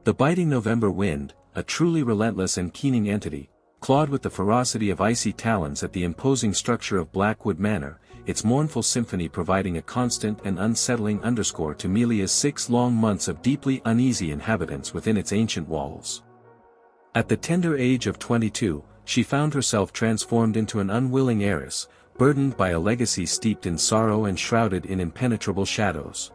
The biting November wind, a truly relentless and keening entity, clawed with the ferocity of icy talons at the imposing structure of Blackwood Manor, its mournful symphony providing a constant and unsettling underscore to Melia's 6 long months of deeply uneasy inhabitance within its ancient walls. At the tender age of 22, she found herself transformed into an unwilling heiress, burdened by a legacy steeped in sorrow and shrouded in impenetrable shadows.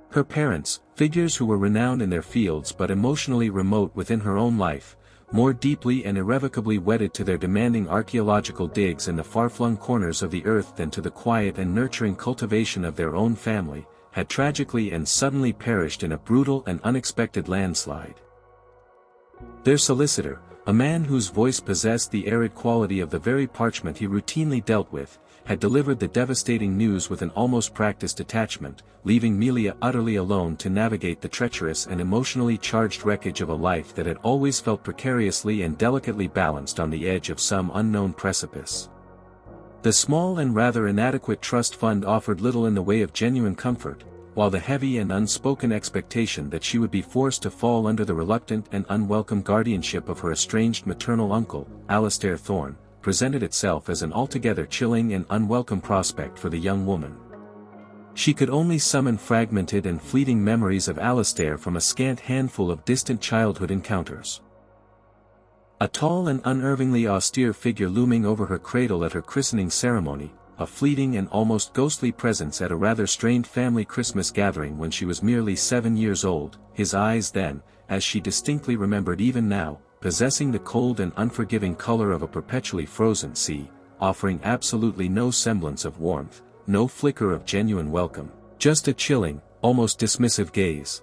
Her parents, figures who were renowned in their fields but emotionally remote within her own life, more deeply and irrevocably wedded to their demanding archaeological digs in the far-flung corners of the earth than to the quiet and nurturing cultivation of their own family, had tragically and suddenly perished in a brutal and unexpected landslide. Their solicitor, a man whose voice possessed the arid quality of the very parchment he routinely dealt with, had delivered the devastating news with an almost practiced detachment, leaving Melia utterly alone to navigate the treacherous and emotionally charged wreckage of a life that had always felt precariously and delicately balanced on the edge of some unknown precipice. The small and rather inadequate trust fund offered little in the way of genuine comfort, while the heavy and unspoken expectation that she would be forced to fall under the reluctant and unwelcome guardianship of her estranged maternal uncle, Alastair Thorne, presented itself as an altogether chilling and unwelcome prospect for the young woman. She could only summon fragmented and fleeting memories of Alastair from a scant handful of distant childhood encounters. A tall and unervingly austere figure looming over her cradle at her christening ceremony, a fleeting and almost ghostly presence at a rather strained family Christmas gathering when she was merely 7 years old, his eyes then, as she distinctly remembered even now, possessing the cold and unforgiving color of a perpetually frozen sea, offering absolutely no semblance of warmth, no flicker of genuine welcome, just a chilling, almost dismissive gaze.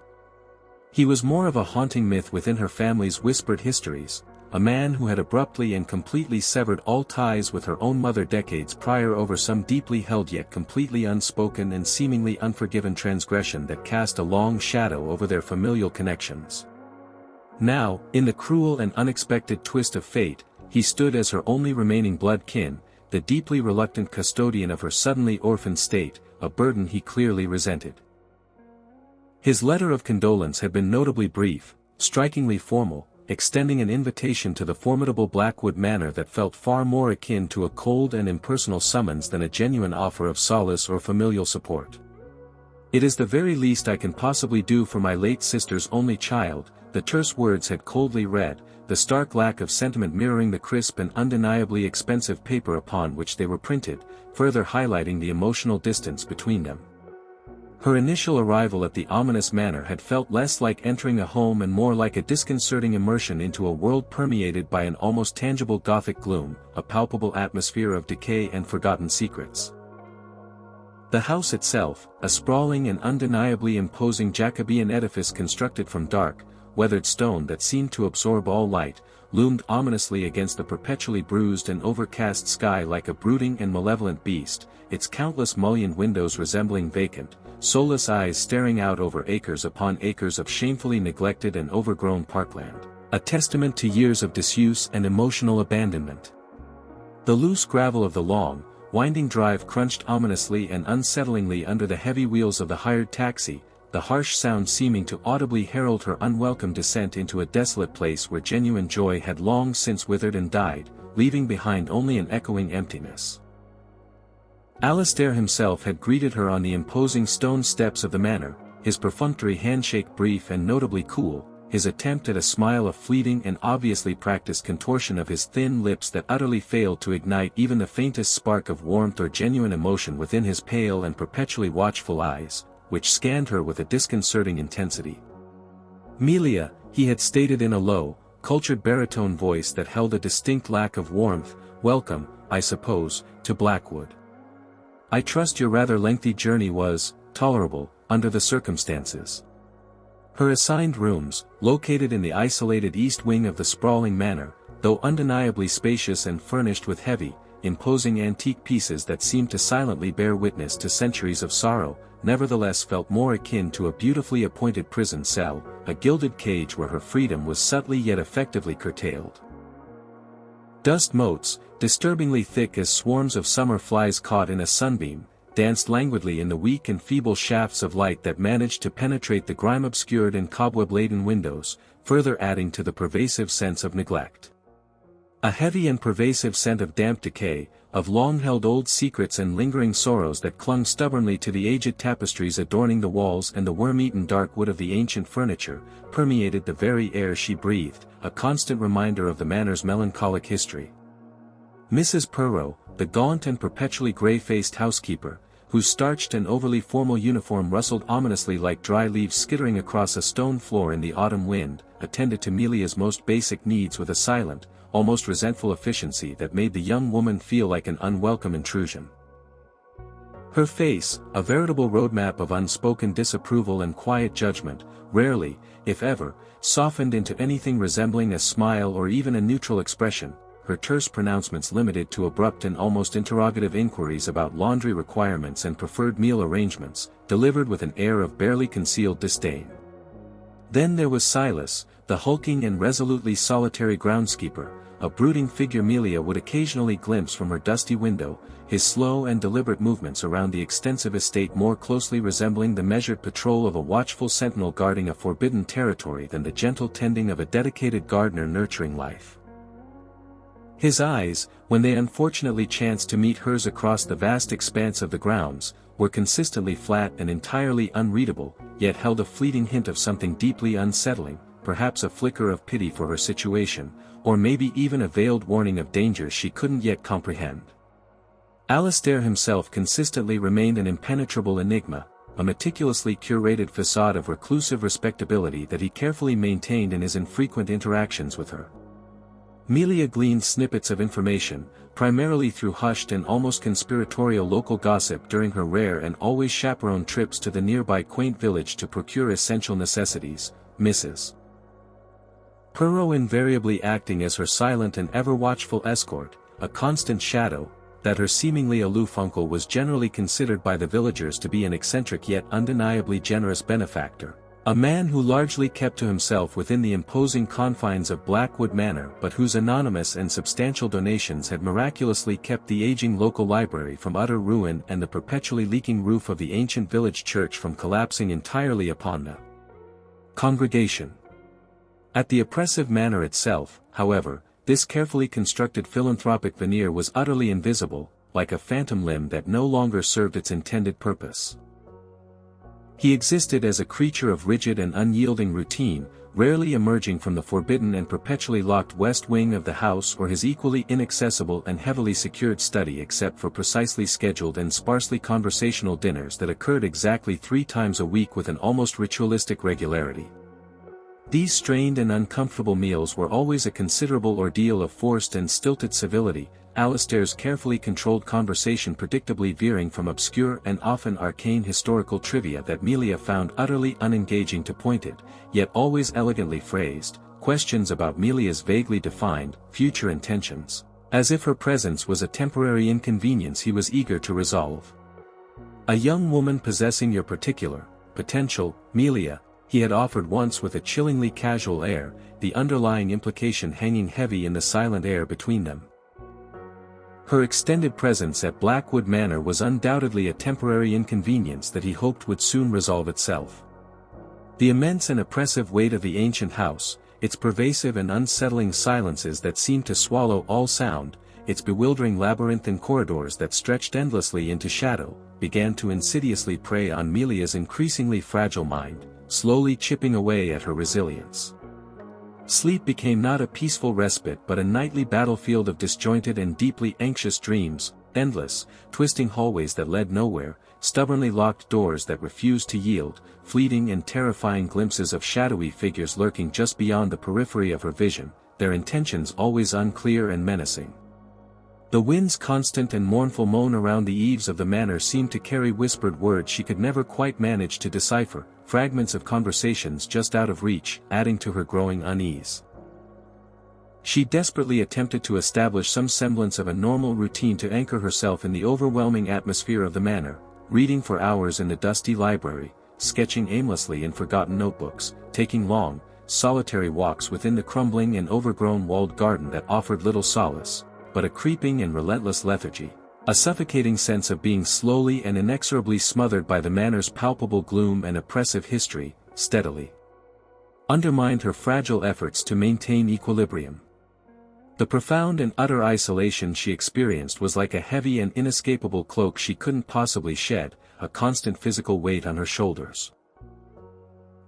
He was more of a haunting myth within her family's whispered histories, a man who had abruptly and completely severed all ties with her own mother decades prior over some deeply held yet completely unspoken and seemingly unforgiven transgression that cast a long shadow over their familial connections. Now, in the cruel and unexpected twist of fate, he stood as her only remaining blood kin, the deeply reluctant custodian of her suddenly orphaned state, a burden he clearly resented. His letter of condolence had been notably brief, strikingly formal, extending an invitation to the formidable Blackwood Manor that felt far more akin to a cold and impersonal summons than a genuine offer of solace or familial support. "It is the very least I can possibly do for my late sister's only child," the terse words had coldly read, the stark lack of sentiment mirroring the crisp and undeniably expensive paper upon which they were printed, further highlighting the emotional distance between them. Her initial arrival at the ominous manor had felt less like entering a home and more like a disconcerting immersion into a world permeated by an almost tangible Gothic gloom, a palpable atmosphere of decay and forgotten secrets. The house itself, a sprawling and undeniably imposing Jacobean edifice constructed from dark, weathered stone that seemed to absorb all light, loomed ominously against the perpetually bruised and overcast sky like a brooding and malevolent beast, its countless mullioned windows resembling vacant, soulless eyes staring out over acres upon acres of shamefully neglected and overgrown parkland, a testament to years of disuse and emotional abandonment. The loose gravel of the long, winding drive crunched ominously and unsettlingly under the heavy wheels of the hired taxi, the harsh sound seeming to audibly herald her unwelcome descent into a desolate place where genuine joy had long since withered and died, leaving behind only an echoing emptiness. Alastair himself had greeted her on the imposing stone steps of the manor, his perfunctory handshake brief and notably cool, his attempt at a smile a fleeting and obviously practiced contortion of his thin lips that utterly failed to ignite even the faintest spark of warmth or genuine emotion within his pale and perpetually watchful eyes, which scanned her with a disconcerting intensity. "Melia," he had stated in a low, cultured baritone voice that held a distinct lack of warmth, "welcome, I suppose, to Blackwood. I trust your rather lengthy journey was tolerable, under the circumstances." Her assigned rooms, located in the isolated east wing of the sprawling manor, though undeniably spacious and furnished with heavy, imposing antique pieces that seemed to silently bear witness to centuries of sorrow, nevertheless felt more akin to a beautifully appointed prison cell, a gilded cage where her freedom was subtly yet effectively curtailed. Dust motes, disturbingly thick as swarms of summer flies caught in a sunbeam, danced languidly in the weak and feeble shafts of light that managed to penetrate the grime-obscured and cobweb-laden windows, further adding to the pervasive sense of neglect. A heavy and pervasive scent of damp decay, of long-held old secrets and lingering sorrows that clung stubbornly to the aged tapestries adorning the walls and the worm-eaten dark wood of the ancient furniture, permeated the very air she breathed, a constant reminder of the manor's melancholic history. Mrs. Perrot, the gaunt and perpetually grey-faced housekeeper, whose starched and overly formal uniform rustled ominously like dry leaves skittering across a stone floor in the autumn wind, attended to Melia's most basic needs with a silent, almost resentful efficiency that made the young woman feel like an unwelcome intrusion. Her face, a veritable roadmap of unspoken disapproval and quiet judgment, rarely, if ever, softened into anything resembling a smile or even a neutral expression, her terse pronouncements limited to abrupt and almost interrogative inquiries about laundry requirements and preferred meal arrangements, delivered with an air of barely concealed disdain. Then there was Silas, the hulking and resolutely solitary groundskeeper, a brooding figure Melia would occasionally glimpse from her dusty window, his slow and deliberate movements around the extensive estate more closely resembling the measured patrol of a watchful sentinel guarding a forbidden territory than the gentle tending of a dedicated gardener nurturing life. His eyes, when they unfortunately chanced to meet hers across the vast expanse of the grounds, were consistently flat and entirely unreadable, yet held a fleeting hint of something deeply unsettling, perhaps a flicker of pity for her situation, or maybe even a veiled warning of dangers she couldn't yet comprehend. Alistair himself consistently remained an impenetrable enigma, a meticulously curated facade of reclusive respectability that he carefully maintained in his infrequent interactions with her. Melia gleaned snippets of information, primarily through hushed and almost conspiratorial local gossip during her rare and always chaperoned trips to the nearby quaint village to procure essential necessities, Mrs. Perrot invariably acting as her silent and ever-watchful escort, a constant shadow, that her seemingly aloof uncle was generally considered by the villagers to be an eccentric yet undeniably generous benefactor, a man who largely kept to himself within the imposing confines of Blackwood Manor but whose anonymous and substantial donations had miraculously kept the aging local library from utter ruin and the perpetually leaking roof of the ancient village church from collapsing entirely upon the congregation. At the oppressive manor itself, however, this carefully constructed philanthropic veneer was utterly invisible, like a phantom limb that no longer served its intended purpose. He existed as a creature of rigid and unyielding routine, rarely emerging from the forbidden and perpetually locked west wing of the house or his equally inaccessible and heavily secured study except for precisely scheduled and sparsely conversational dinners that occurred exactly 3 times a week with an almost ritualistic regularity. These strained and uncomfortable meals were always a considerable ordeal of forced and stilted civility, Alistair's carefully controlled conversation predictably veering from obscure and often arcane historical trivia that Melia found utterly unengaging to pointed, yet always elegantly phrased, questions about Melia's vaguely defined, future intentions, as if her presence was a temporary inconvenience he was eager to resolve. A young woman possessing your particular, potential, Melia, he had offered once with a chillingly casual air, the underlying implication hanging heavy in the silent air between them. Her extended presence at Blackwood Manor was undoubtedly a temporary inconvenience that he hoped would soon resolve itself. The immense and oppressive weight of the ancient house, its pervasive and unsettling silences that seemed to swallow all sound, its bewildering labyrinthine corridors that stretched endlessly into shadow, began to insidiously prey on Melia's increasingly fragile mind, slowly chipping away at her resilience. Sleep became not a peaceful respite but a nightly battlefield of disjointed and deeply anxious dreams, endless, twisting hallways that led nowhere, stubbornly locked doors that refused to yield, fleeting and terrifying glimpses of shadowy figures lurking just beyond the periphery of her vision, their intentions always unclear and menacing. The wind's constant and mournful moan around the eaves of the manor seemed to carry whispered words she could never quite manage to decipher, fragments of conversations just out of reach, adding to her growing unease. She desperately attempted to establish some semblance of a normal routine to anchor herself in the overwhelming atmosphere of the manor, reading for hours in the dusty library, sketching aimlessly in forgotten notebooks, taking long, solitary walks within the crumbling and overgrown walled garden that offered little solace, but a creeping and relentless lethargy. A suffocating sense of being slowly and inexorably smothered by the manor's palpable gloom and oppressive history, steadily undermined her fragile efforts to maintain equilibrium. The profound and utter isolation she experienced was like a heavy and inescapable cloak she couldn't possibly shed, a constant physical weight on her shoulders.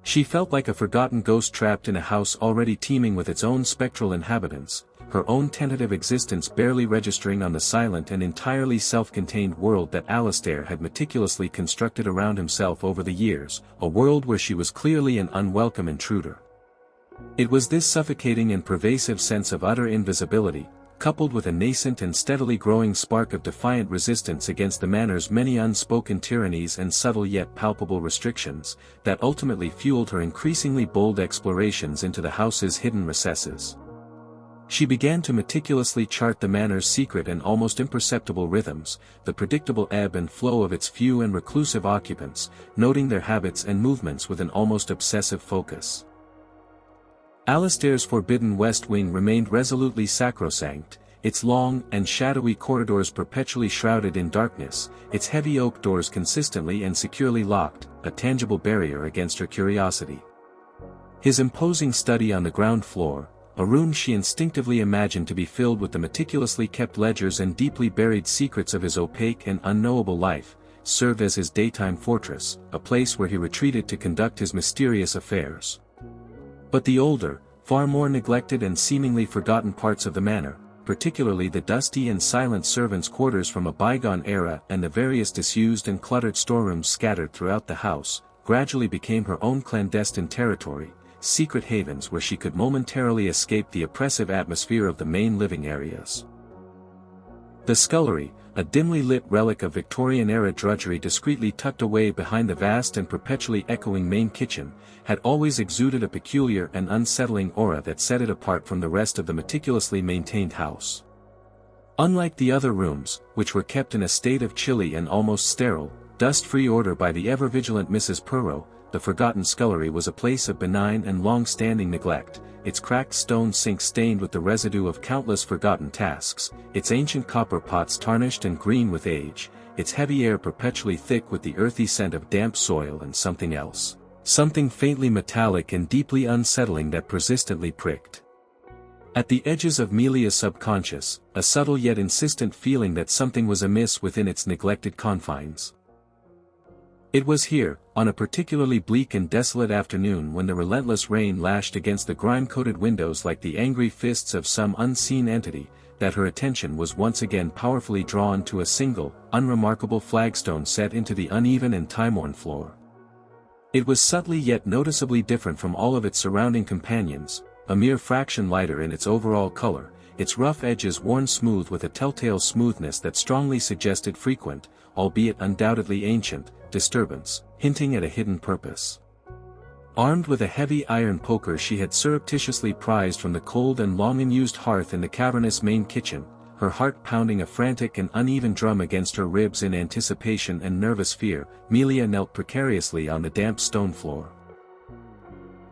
She felt like a forgotten ghost trapped in a house already teeming with its own spectral inhabitants, her own tentative existence barely registering on the silent and entirely self-contained world that Alistair had meticulously constructed around himself over the years, a world where she was clearly an unwelcome intruder. It was this suffocating and pervasive sense of utter invisibility, coupled with a nascent and steadily growing spark of defiant resistance against the manor's many unspoken tyrannies and subtle yet palpable restrictions, that ultimately fueled her increasingly bold explorations into the house's hidden recesses. She began to meticulously chart the manor's secret and almost imperceptible rhythms, the predictable ebb and flow of its few and reclusive occupants, noting their habits and movements with an almost obsessive focus. Alistair's forbidden west wing remained resolutely sacrosanct, its long and shadowy corridors perpetually shrouded in darkness, its heavy oak doors consistently and securely locked, a tangible barrier against her curiosity. His imposing study on the ground floor, a room she instinctively imagined to be filled with the meticulously kept ledgers and deeply buried secrets of his opaque and unknowable life, served as his daytime fortress, a place where he retreated to conduct his mysterious affairs. But the older, far more neglected and seemingly forgotten parts of the manor, particularly the dusty and silent servants' quarters from a bygone era and the various disused and cluttered storerooms scattered throughout the house, gradually became her own clandestine territory, secret havens where she could momentarily escape the oppressive atmosphere of the main living areas. The scullery, a dimly lit relic of Victorian-era drudgery discreetly tucked away behind the vast and perpetually echoing main kitchen, had always exuded a peculiar and unsettling aura that set it apart from the rest of the meticulously maintained house. Unlike the other rooms, which were kept in a state of chilly and almost sterile, dust-free order by the ever-vigilant Mrs. Perrow, the forgotten scullery was a place of benign and long-standing neglect, its cracked stone sink stained with the residue of countless forgotten tasks, its ancient copper pots tarnished and green with age, its heavy air perpetually thick with the earthy scent of damp soil and something else, something faintly metallic and deeply unsettling that persistently pricked at the edges of Melia's subconscious, a subtle yet insistent feeling that something was amiss within its neglected confines. It was here, on a particularly bleak and desolate afternoon when the relentless rain lashed against the grime-coated windows like the angry fists of some unseen entity, that her attention was once again powerfully drawn to a single, unremarkable flagstone set into the uneven and time-worn floor. It was subtly yet noticeably different from all of its surrounding companions, a mere fraction lighter in its overall color, its rough edges worn smooth with a telltale smoothness that strongly suggested frequent, albeit undoubtedly ancient, disturbance, hinting at a hidden purpose. Armed with a heavy iron poker she had surreptitiously prized from the cold and long-unused hearth in the cavernous main kitchen, her heart pounding a frantic and uneven drum against her ribs in anticipation and nervous fear, Melia knelt precariously on the damp stone floor.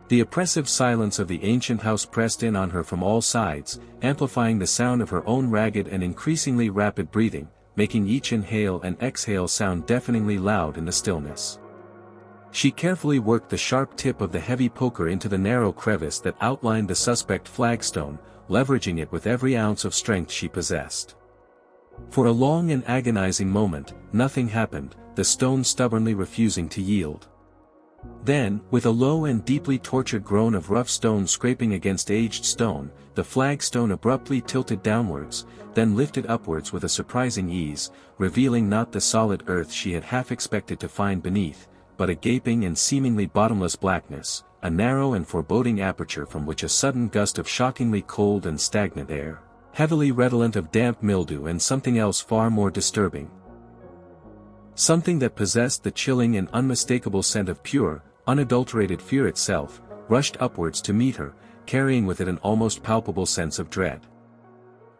The oppressive silence of the ancient house pressed in on her from all sides, amplifying the sound of her own ragged and increasingly rapid breathing, making each inhale and exhale sound deafeningly loud in the stillness. She carefully worked the sharp tip of the heavy poker into the narrow crevice that outlined the suspect flagstone, leveraging it with every ounce of strength she possessed. For a long and agonizing moment, nothing happened, the stone stubbornly refusing to yield. Then, with a low and deeply tortured groan of rough stone scraping against aged stone, the flagstone abruptly tilted downwards, then lifted upwards with a surprising ease, revealing not the solid earth she had half expected to find beneath, but a gaping and seemingly bottomless blackness, a narrow and foreboding aperture from which a sudden gust of shockingly cold and stagnant air, heavily redolent of damp mildew and something else far more disturbing. Something that possessed the chilling and unmistakable scent of pure, unadulterated fear itself, rushed upwards to meet her, carrying with it an almost palpable sense of dread.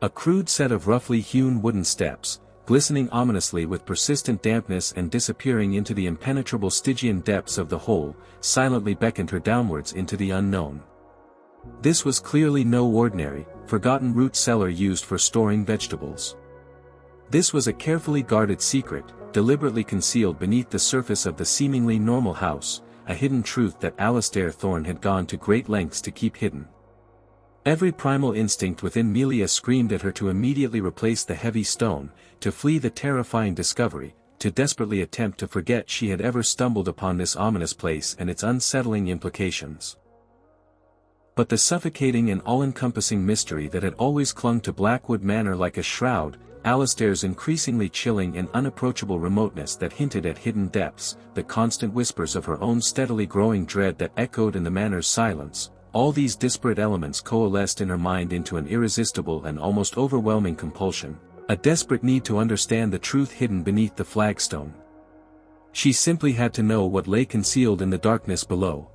A crude set of roughly hewn wooden steps, glistening ominously with persistent dampness and disappearing into the impenetrable Stygian depths of the hole, silently beckoned her downwards into the unknown. This was clearly no ordinary, forgotten root cellar used for storing vegetables. This was a carefully guarded secret, deliberately concealed beneath the surface of the seemingly normal house, a hidden truth that Alistair Thorne had gone to great lengths to keep hidden. Every primal instinct within Melia screamed at her to immediately replace the heavy stone, to flee the terrifying discovery, to desperately attempt to forget she had ever stumbled upon this ominous place and its unsettling implications. But the suffocating and all-encompassing mystery that had always clung to Blackwood Manor like a shroud, Alistair's increasingly chilling and unapproachable remoteness that hinted at hidden depths, the constant whispers of her own steadily growing dread that echoed in the manor's silence, all these disparate elements coalesced in her mind into an irresistible and almost overwhelming compulsion, a desperate need to understand the truth hidden beneath the flagstone. She simply had to know what lay concealed in the darkness below.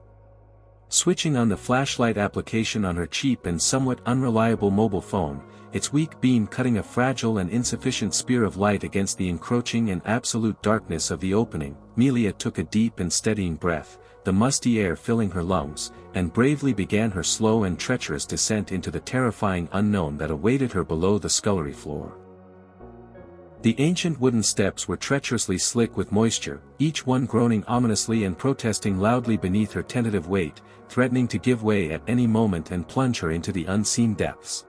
Switching on the flashlight application on her cheap and somewhat unreliable mobile phone, its weak beam cutting a fragile and insufficient spear of light against the encroaching and absolute darkness of the opening, Melia took a deep and steadying breath, the musty air filling her lungs, and bravely began her slow and treacherous descent into the terrifying unknown that awaited her below the scullery floor. The ancient wooden steps were treacherously slick with moisture, each one groaning ominously and protesting loudly beneath her tentative weight, threatening to give way at any moment and plunge her into the unseen depths.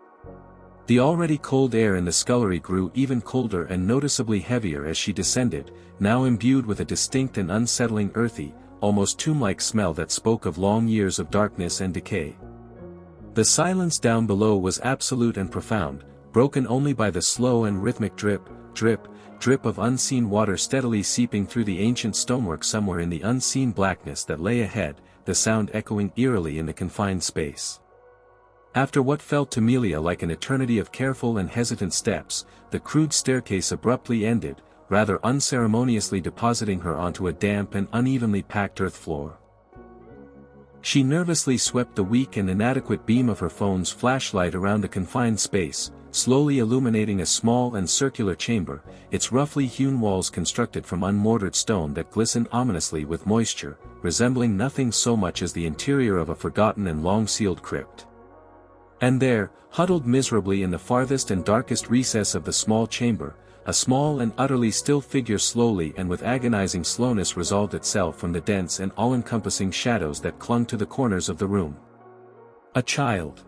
The already cold air in the scullery grew even colder and noticeably heavier as she descended, now imbued with a distinct and unsettling earthy, almost tomb-like smell that spoke of long years of darkness and decay. The silence down below was absolute and profound, broken only by the slow and rhythmic drip, drip, drip of unseen water steadily seeping through the ancient stonework somewhere in the unseen blackness that lay ahead, the sound echoing eerily in the confined space. After what felt to Melia like an eternity of careful and hesitant steps, the crude staircase abruptly ended, rather unceremoniously depositing her onto a damp and unevenly packed earth floor. She nervously swept the weak and inadequate beam of her phone's flashlight around the confined space, slowly illuminating a small and circular chamber, its roughly hewn walls constructed from unmortared stone that glistened ominously with moisture, resembling nothing so much as the interior of a forgotten and long-sealed crypt. And there, huddled miserably in the farthest and darkest recess of the small chamber, a small and utterly still figure slowly and with agonizing slowness resolved itself from the dense and all-encompassing shadows that clung to the corners of the room. A child.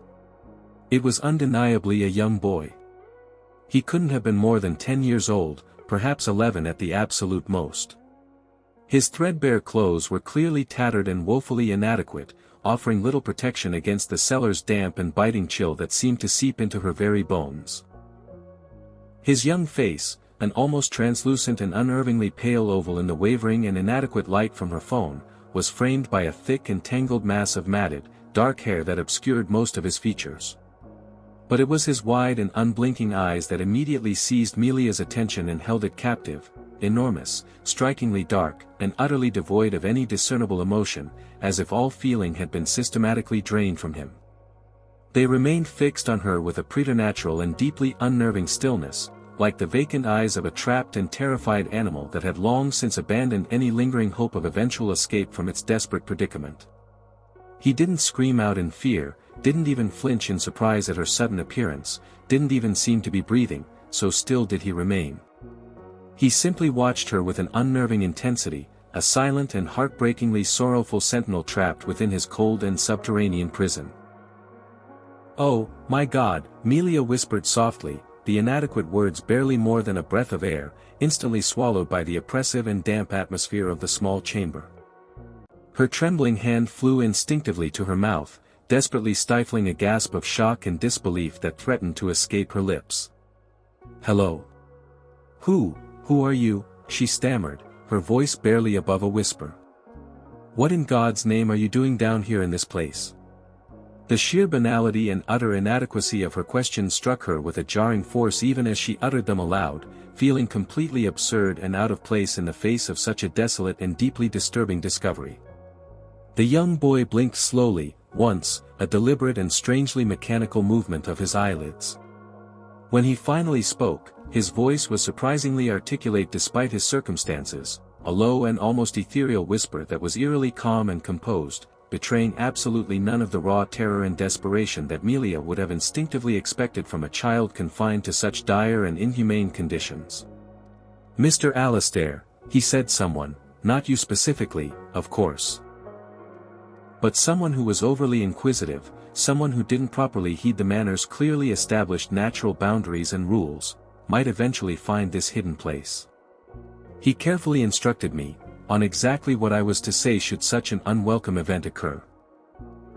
It was undeniably a young boy. He couldn't have been more than 10 years old, perhaps 11 at the absolute most. His threadbare clothes were clearly tattered and woefully inadequate, offering little protection against the cellar's damp and biting chill that seemed to seep into her very bones. His young face, an almost translucent and unnervingly pale oval in the wavering and inadequate light from her phone, was framed by a thick and tangled mass of matted, dark hair that obscured most of his features. But it was his wide and unblinking eyes that immediately seized Melia's attention and held it captive, enormous, strikingly dark, and utterly devoid of any discernible emotion, as if all feeling had been systematically drained from him. They remained fixed on her with a preternatural and deeply unnerving stillness, like the vacant eyes of a trapped and terrified animal that had long since abandoned any lingering hope of eventual escape from its desperate predicament. He didn't scream out in fear, didn't even flinch in surprise at her sudden appearance, didn't even seem to be breathing, so still did he remain. He simply watched her with an unnerving intensity, a silent and heartbreakingly sorrowful sentinel trapped within his cold and subterranean prison. "Oh, my God," Melia whispered softly, the inadequate words barely more than a breath of air, instantly swallowed by the oppressive and damp atmosphere of the small chamber. Her trembling hand flew instinctively to her mouth, desperately stifling a gasp of shock and disbelief that threatened to escape her lips. "Hello? Who are you?" she stammered, her voice barely above a whisper. "What in God's name are you doing down here in this place?" The sheer banality and utter inadequacy of her question struck her with a jarring force even as she uttered them aloud, feeling completely absurd and out of place in the face of such a desolate and deeply disturbing discovery. The young boy blinked slowly, once, a deliberate and strangely mechanical movement of his eyelids. When he finally spoke, his voice was surprisingly articulate despite his circumstances, a low and almost ethereal whisper that was eerily calm and composed, betraying absolutely none of the raw terror and desperation that Melia would have instinctively expected from a child confined to such dire and inhumane conditions. "Mr. Alastair," he said, someone, not you specifically, of course, but someone who was overly inquisitive, someone who didn't properly heed the manor's clearly established natural boundaries and rules, might eventually find this hidden place. He carefully instructed me on exactly what I was to say should such an unwelcome event occur.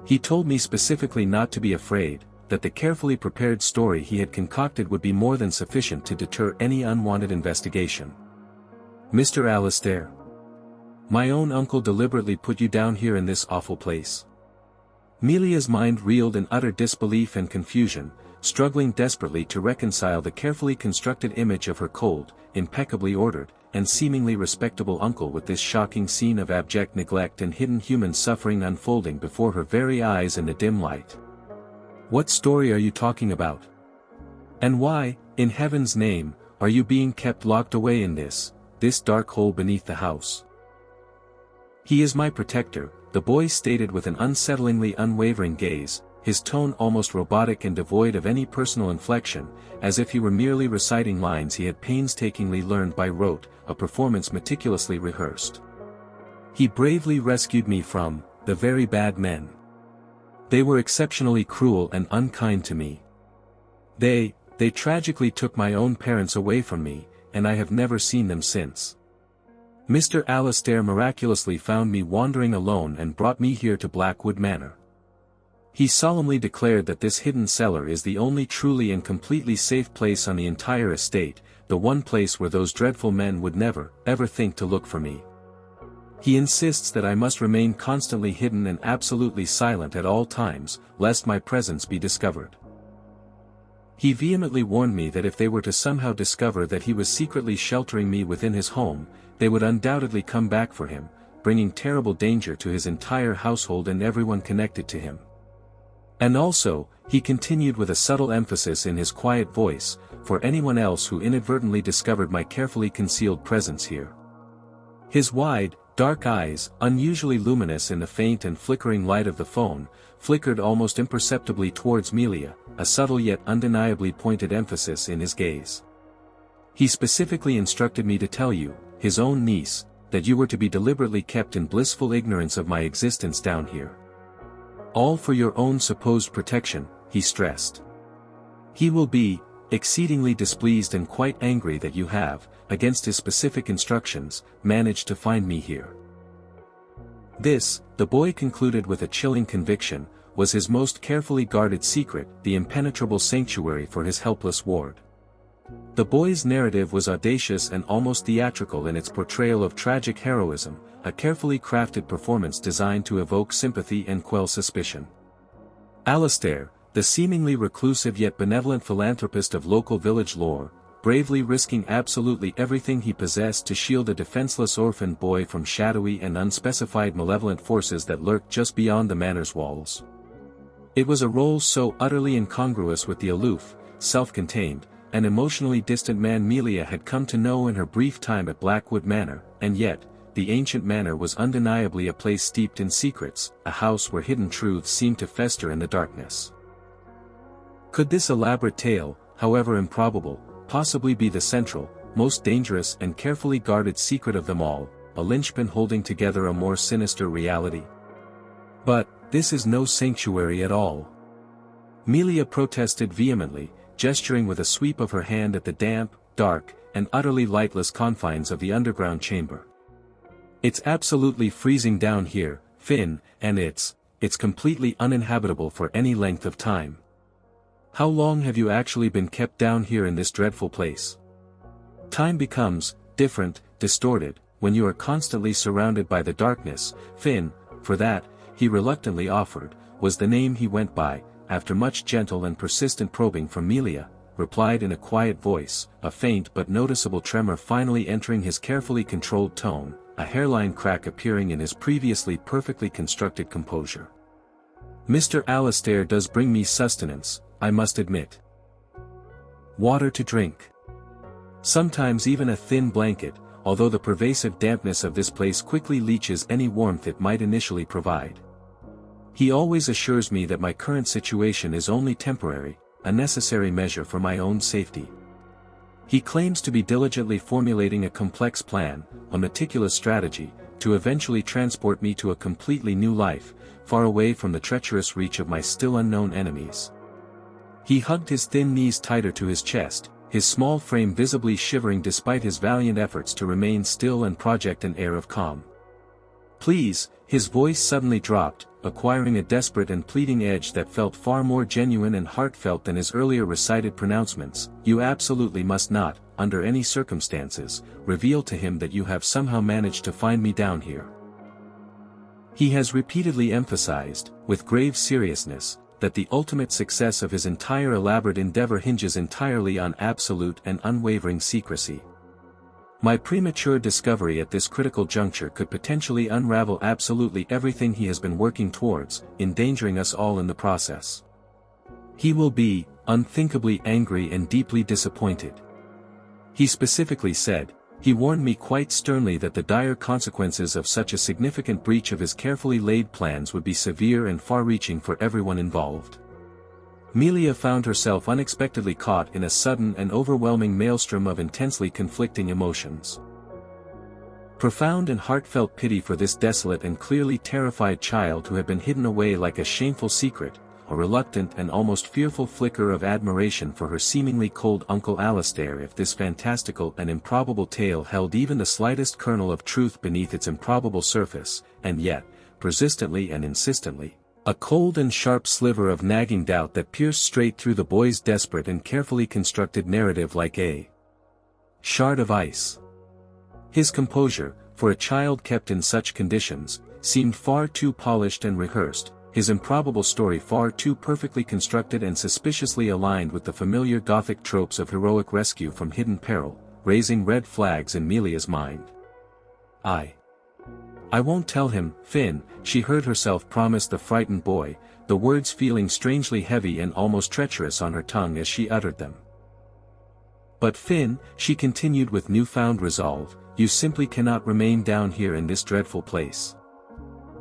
He told me specifically not to be afraid, that the carefully prepared story he had concocted would be more than sufficient to deter any unwanted investigation. "Mr. Alastair, my own uncle deliberately put you down here in this awful place." Melia's mind reeled in utter disbelief and confusion, struggling desperately to reconcile the carefully constructed image of her cold, impeccably ordered, and seemingly respectable uncle with this shocking scene of abject neglect and hidden human suffering unfolding before her very eyes in the dim light. "What story are you talking about? And why, in heaven's name, are you being kept locked away in this dark hole beneath the house?" "He is my protector," the boy stated with an unsettlingly unwavering gaze, his tone almost robotic and devoid of any personal inflection, as if he were merely reciting lines he had painstakingly learned by rote, a performance meticulously rehearsed. "He bravely rescued me from the very bad men. They were exceptionally cruel and unkind to me. They tragically took my own parents away from me, and I have never seen them since. Mr. Alastair miraculously found me wandering alone and brought me here to Blackwood Manor. He solemnly declared that this hidden cellar is the only truly and completely safe place on the entire estate, the one place where those dreadful men would never, ever think to look for me. He insists that I must remain constantly hidden and absolutely silent at all times, lest my presence be discovered. He vehemently warned me that if they were to somehow discover that he was secretly sheltering me within his home, they would undoubtedly come back for him, bringing terrible danger to his entire household and everyone connected to him. And also, he continued with a subtle emphasis in his quiet voice, for anyone else who inadvertently discovered my carefully concealed presence here." His wide, dark eyes, unusually luminous in the faint and flickering light of the phone, flickered almost imperceptibly towards Melia, a subtle yet undeniably pointed emphasis in his gaze. "He specifically instructed me to tell you, his own niece, that you were to be deliberately kept in blissful ignorance of my existence down here. All for your own supposed protection," he stressed. "He will be exceedingly displeased and quite angry that you have, against his specific instructions, managed to find me here." This, the boy concluded with a chilling conviction, was his most carefully guarded secret, the impenetrable sanctuary for his helpless ward. The boy's narrative was audacious and almost theatrical in its portrayal of tragic heroism, a carefully crafted performance designed to evoke sympathy and quell suspicion. Alastair, the seemingly reclusive yet benevolent philanthropist of local village lore, bravely risking absolutely everything he possessed to shield a defenseless orphan boy from shadowy and unspecified malevolent forces that lurked just beyond the manor's walls. It was a role so utterly incongruous with the aloof, self-contained, and emotionally distant man Melia had come to know in her brief time at Blackwood Manor, and yet, the ancient manor was undeniably a place steeped in secrets, a house where hidden truths seemed to fester in the darkness. Could this elaborate tale, however improbable, possibly be the central, most dangerous and carefully guarded secret of them all, a linchpin holding together a more sinister reality? "But, this is no sanctuary at all," Melia protested vehemently, gesturing with a sweep of her hand at the damp, dark, and utterly lightless confines of the underground chamber. "It's absolutely freezing down here, Finn, and it's completely uninhabitable for any length of time. How long have you actually been kept down here in this dreadful place? Time becomes different, distorted, when you are constantly surrounded by the darkness, Finn, for that," he reluctantly offered, was the name he went by, after much gentle and persistent probing from Melia, replied in a quiet voice, a faint but noticeable tremor finally entering his carefully controlled tone, a hairline crack appearing in his previously perfectly constructed composure. "Mr. Alastair does bring me sustenance, I must admit. Water to drink. Sometimes even a thin blanket, although the pervasive dampness of this place quickly leaches any warmth it might initially provide. He always assures me that my current situation is only temporary, a necessary measure for my own safety. He claims to be diligently formulating a complex plan, a meticulous strategy, to eventually transport me to a completely new life, far away from the treacherous reach of my still unknown enemies. He hugged his thin knees tighter to his chest, his small frame visibly shivering despite his valiant efforts to remain still and project an air of calm. "Please," his voice suddenly dropped, acquiring a desperate and pleading edge that felt far more genuine and heartfelt than his earlier recited pronouncements. "You absolutely must not, under any circumstances, reveal to him that you have somehow managed to find me down here." He has repeatedly emphasized, with grave seriousness, that the ultimate success of his entire elaborate endeavor hinges entirely on absolute and unwavering secrecy. My premature discovery at this critical juncture could potentially unravel absolutely everything he has been working towards, endangering us all in the process. He will be unthinkably angry and deeply disappointed. He specifically said, he warned me quite sternly that the dire consequences of such a significant breach of his carefully laid plans would be severe and far-reaching for everyone involved. Melia found herself unexpectedly caught in a sudden and overwhelming maelstrom of intensely conflicting emotions. Profound and heartfelt pity for this desolate and clearly terrified child who had been hidden away like a shameful secret, a reluctant and almost fearful flicker of admiration for her seemingly cold Uncle Alastair if this fantastical and improbable tale held even the slightest kernel of truth beneath its improbable surface, and yet, persistently and insistently, a cold and sharp sliver of nagging doubt that pierced straight through the boy's desperate and carefully constructed narrative like a shard of ice. His composure, for a child kept in such conditions, seemed far too polished and rehearsed, his improbable story far too perfectly constructed and suspiciously aligned with the familiar Gothic tropes of heroic rescue from hidden peril, raising red flags in Melia's mind. I won't tell him, Finn," she heard herself promise the frightened boy, the words feeling strangely heavy and almost treacherous on her tongue as she uttered them. "But Finn," she continued with newfound resolve, "you simply cannot remain down here in this dreadful place.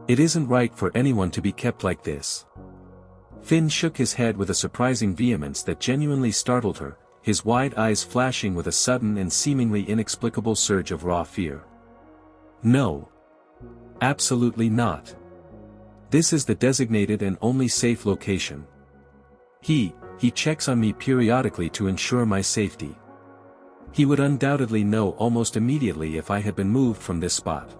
It isn't right for anyone to be kept like this." Finn shook his head with a surprising vehemence that genuinely startled her, his wide eyes flashing with a sudden and seemingly inexplicable surge of raw fear. "No. Absolutely not. This is the designated and only safe location. He checks on me periodically to ensure my safety. He would undoubtedly know almost immediately if I had been moved from this spot.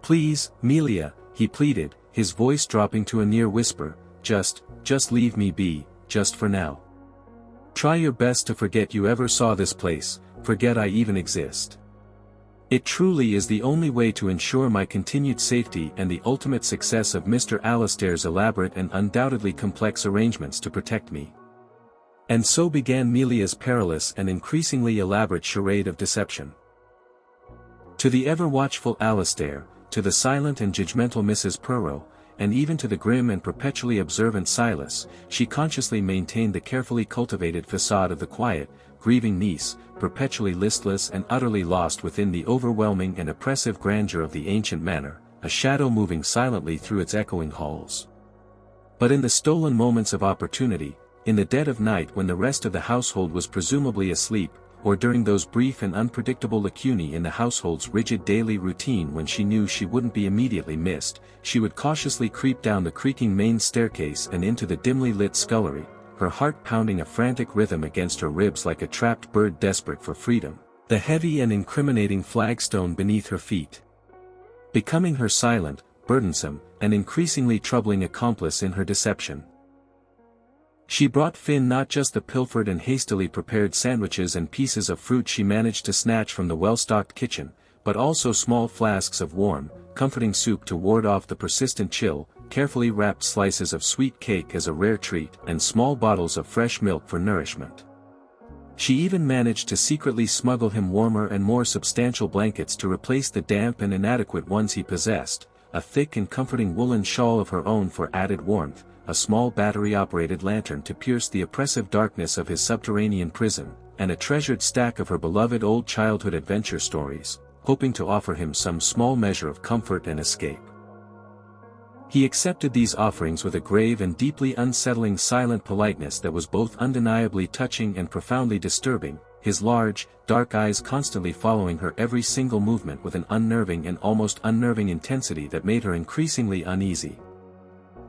Please, Melia," he pleaded, his voice dropping to a near whisper, just leave me be, just for now. Try your best to forget you ever saw this place, forget I even exist. It truly is the only way to ensure my continued safety and the ultimate success of Mr. Alastair's elaborate and undoubtedly complex arrangements to protect me." And so began Melia's perilous and increasingly elaborate charade of deception. To the ever-watchful Alastair, to the silent and judgmental Mrs. Perrow, and even to the grim and perpetually observant Silas, she consciously maintained the carefully cultivated facade of the quiet, grieving niece, perpetually listless and utterly lost within the overwhelming and oppressive grandeur of the ancient manor, a shadow moving silently through its echoing halls. But in the stolen moments of opportunity, in the dead of night when the rest of the household was presumably asleep, or during those brief and unpredictable lacunae in the household's rigid daily routine when she knew she wouldn't be immediately missed, she would cautiously creep down the creaking main staircase and into the dimly lit scullery, her heart pounding a frantic rhythm against her ribs like a trapped bird desperate for freedom, the heavy and incriminating flagstone beneath her feet becoming her silent, burdensome, and increasingly troubling accomplice in her deception. She brought Finn not just the pilfered and hastily prepared sandwiches and pieces of fruit she managed to snatch from the well-stocked kitchen, but also small flasks of warm, comforting soup to ward off the persistent chill, carefully wrapped slices of sweet cake as a rare treat, and small bottles of fresh milk for nourishment. She even managed to secretly smuggle him warmer and more substantial blankets to replace the damp and inadequate ones he possessed, a thick and comforting woolen shawl of her own for added warmth, a small battery-operated lantern to pierce the oppressive darkness of his subterranean prison, and a treasured stack of her beloved old childhood adventure stories, hoping to offer him some small measure of comfort and escape. He accepted these offerings with a grave and deeply unsettling silent politeness that was both undeniably touching and profoundly disturbing, his large, dark eyes constantly following her every single movement with an unnerving and almost unnerving intensity that made her increasingly uneasy.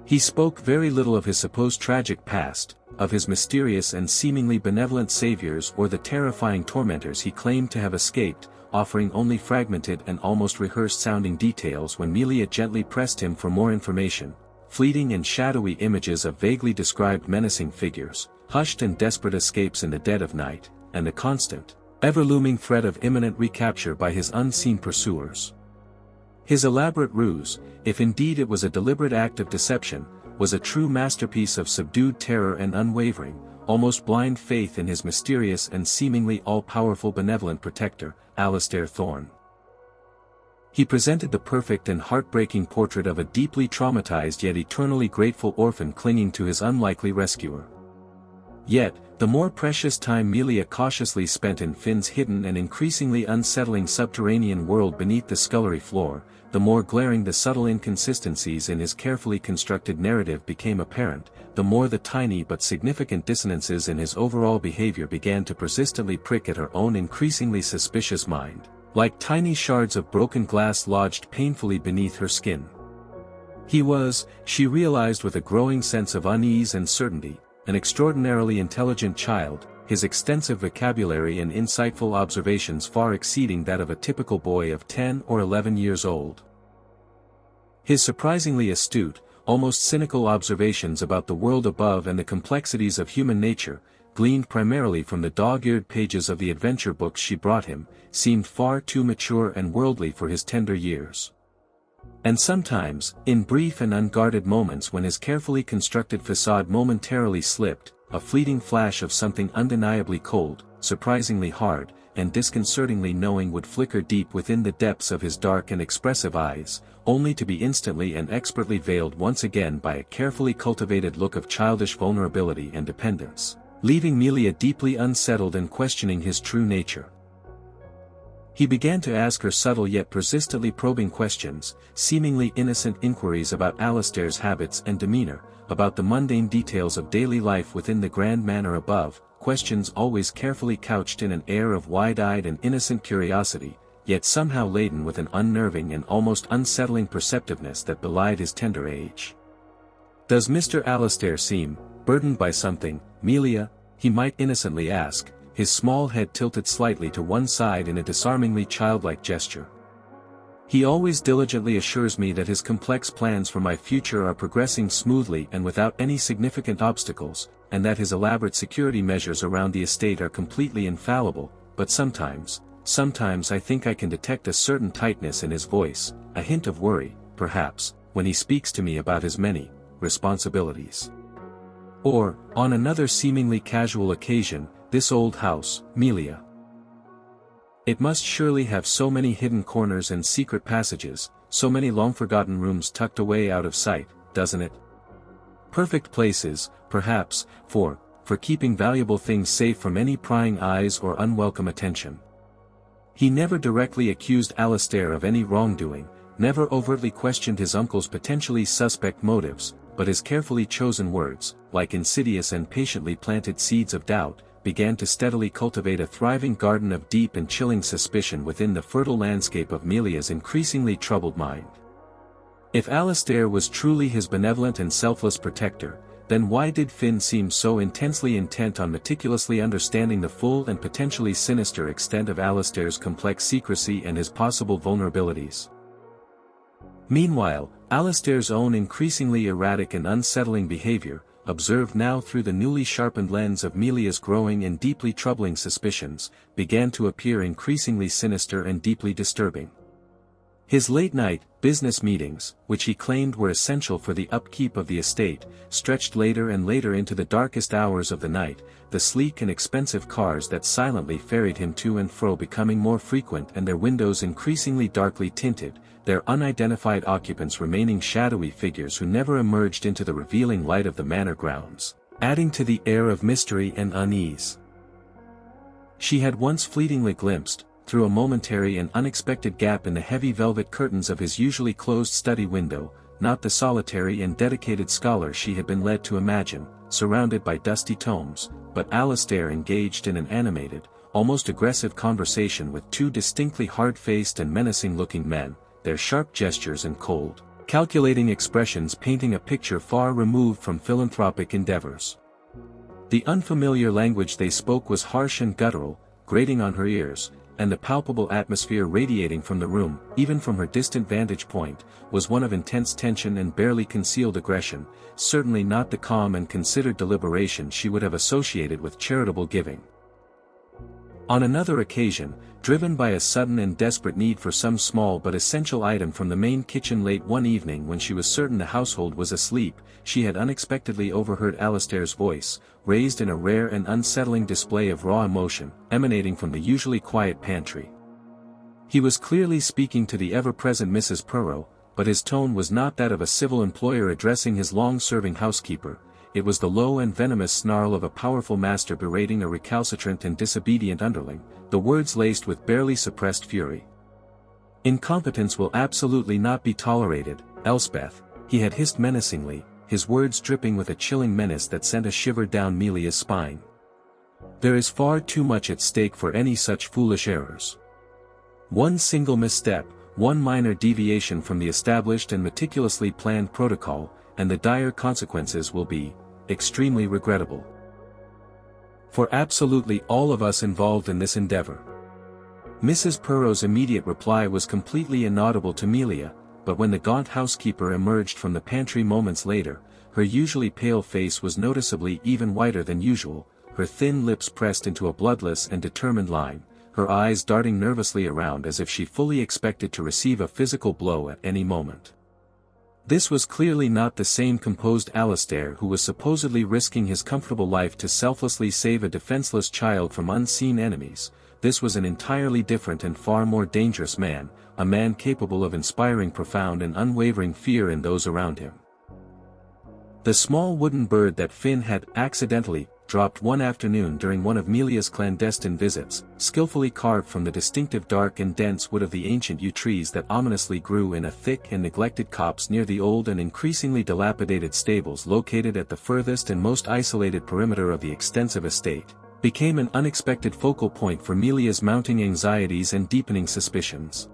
He spoke very little of his supposed tragic past, of his mysterious and seemingly benevolent saviors or the terrifying tormentors he claimed to have escaped, offering only fragmented and almost rehearsed-sounding details when Melia gently pressed him for more information, fleeting and shadowy images of vaguely described menacing figures, hushed and desperate escapes in the dead of night, and the constant, ever-looming threat of imminent recapture by his unseen pursuers. His elaborate ruse, if indeed it was a deliberate act of deception, was a true masterpiece of subdued terror and unwavering, almost blind faith in his mysterious and seemingly all-powerful benevolent protector, Alistair Thorne. He presented the perfect and heartbreaking portrait of a deeply traumatized yet eternally grateful orphan clinging to his unlikely rescuer. Yet, the more precious time Melia cautiously spent in Finn's hidden and increasingly unsettling subterranean world beneath the scullery floor, the more glaring the subtle inconsistencies in his carefully constructed narrative became apparent, the more the tiny but significant dissonances in his overall behavior began to persistently prick at her own increasingly suspicious mind, like tiny shards of broken glass lodged painfully beneath her skin. He was, she realized with a growing sense of unease and certainty, an extraordinarily intelligent child, his extensive vocabulary and insightful observations far exceeding that of a typical boy of 10 or 11 years old. His surprisingly astute, almost cynical observations about the world above and the complexities of human nature, gleaned primarily from the dog-eared pages of the adventure books she brought him, seemed far too mature and worldly for his tender years. And sometimes, in brief and unguarded moments when his carefully constructed facade momentarily slipped, a fleeting flash of something undeniably cold, surprisingly hard, and disconcertingly knowing would flicker deep within the depths of his dark and expressive eyes, only to be instantly and expertly veiled once again by a carefully cultivated look of childish vulnerability and dependence, leaving Melia deeply unsettled and questioning his true nature. He began to ask her subtle yet persistently probing questions, seemingly innocent inquiries about Alistair's habits and demeanor, about the mundane details of daily life within the grand manor above, questions always carefully couched in an air of wide-eyed and innocent curiosity, yet somehow laden with an unnerving and almost unsettling perceptiveness that belied his tender age. "Does Mr. Alistair seem burdened by something, Melia?" he might innocently ask, his small head tilted slightly to one side in a disarmingly childlike gesture. "He always diligently assures me that his complex plans for my future are progressing smoothly and without any significant obstacles, and that his elaborate security measures around the estate are completely infallible, but sometimes I think I can detect a certain tightness in his voice, a hint of worry, perhaps, when he speaks to me about his many responsibilities. Or, on another seemingly casual occasion, this old house, Melia. It must surely have so many hidden corners and secret passages, so many long-forgotten rooms tucked away out of sight, doesn't it? Perfect places, perhaps, for keeping valuable things safe from any prying eyes or unwelcome attention." He never directly accused Alistair of any wrongdoing, never overtly questioned his uncle's potentially suspect motives, but his carefully chosen words, like insidious and patiently planted seeds of doubt, began to steadily cultivate a thriving garden of deep and chilling suspicion within the fertile landscape of Melia's increasingly troubled mind. If Alistair was truly his benevolent and selfless protector, then why did Finn seem so intensely intent on meticulously understanding the full and potentially sinister extent of Alistair's complex secrecy and his possible vulnerabilities? Meanwhile, Alistair's own increasingly erratic and unsettling behavior, observed now through the newly sharpened lens of Melia's growing and deeply troubling suspicions, began to appear increasingly sinister and deeply disturbing. His late-night business meetings, which he claimed were essential for the upkeep of the estate, stretched later and later into the darkest hours of the night, the sleek and expensive cars that silently ferried him to and fro becoming more frequent and their windows increasingly darkly tinted, their unidentified occupants remaining shadowy figures who never emerged into the revealing light of the manor grounds, adding to the air of mystery and unease. She had once fleetingly glimpsed, through a momentary and unexpected gap in the heavy velvet curtains of his usually closed study window, not the solitary and dedicated scholar she had been led to imagine, surrounded by dusty tomes, but Alastair engaged in an animated, almost aggressive conversation with two distinctly hard-faced and menacing-looking men, their sharp gestures and cold, calculating expressions painting a picture far removed from philanthropic endeavors. The unfamiliar language they spoke was harsh and guttural, grating on her ears, and the palpable atmosphere radiating from the room, even from her distant vantage point, was one of intense tension and barely concealed aggression, certainly not the calm and considered deliberation she would have associated with charitable giving. On another occasion, driven by a sudden and desperate need for some small but essential item from the main kitchen late one evening when she was certain the household was asleep, she had unexpectedly overheard Alastair's voice, raised in a rare and unsettling display of raw emotion, emanating from the usually quiet pantry. He was clearly speaking to the ever-present Mrs. Perrow, but his tone was not that of a civil employer addressing his long-serving housekeeper. It was the low and venomous snarl of a powerful master berating a recalcitrant and disobedient underling, the words laced with barely suppressed fury. "Incompetence will absolutely not be tolerated, Elspeth," he had hissed menacingly, his words dripping with a chilling menace that sent a shiver down Melia's spine. "There is far too much at stake for any such foolish errors. One single misstep, one minor deviation from the established and meticulously planned protocol, and the dire consequences will be extremely regrettable for absolutely all of us involved in this endeavor." Mrs. Perrow's immediate reply was completely inaudible to Melia, but when the gaunt housekeeper emerged from the pantry moments later, her usually pale face was noticeably even whiter than usual, her thin lips pressed into a bloodless and determined line, her eyes darting nervously around as if she fully expected to receive a physical blow at any moment. This was clearly not the same composed Alastair who was supposedly risking his comfortable life to selflessly save a defenseless child from unseen enemies. This was an entirely different and far more dangerous man, a man capable of inspiring profound and unwavering fear in those around him. The small wooden bird that Finn had accidentally dropped one afternoon during one of Melia's clandestine visits, skillfully carved from the distinctive dark and dense wood of the ancient yew trees that ominously grew in a thick and neglected copse near the old and increasingly dilapidated stables located at the furthest and most isolated perimeter of the extensive estate, became an unexpected focal point for Melia's mounting anxieties and deepening suspicions.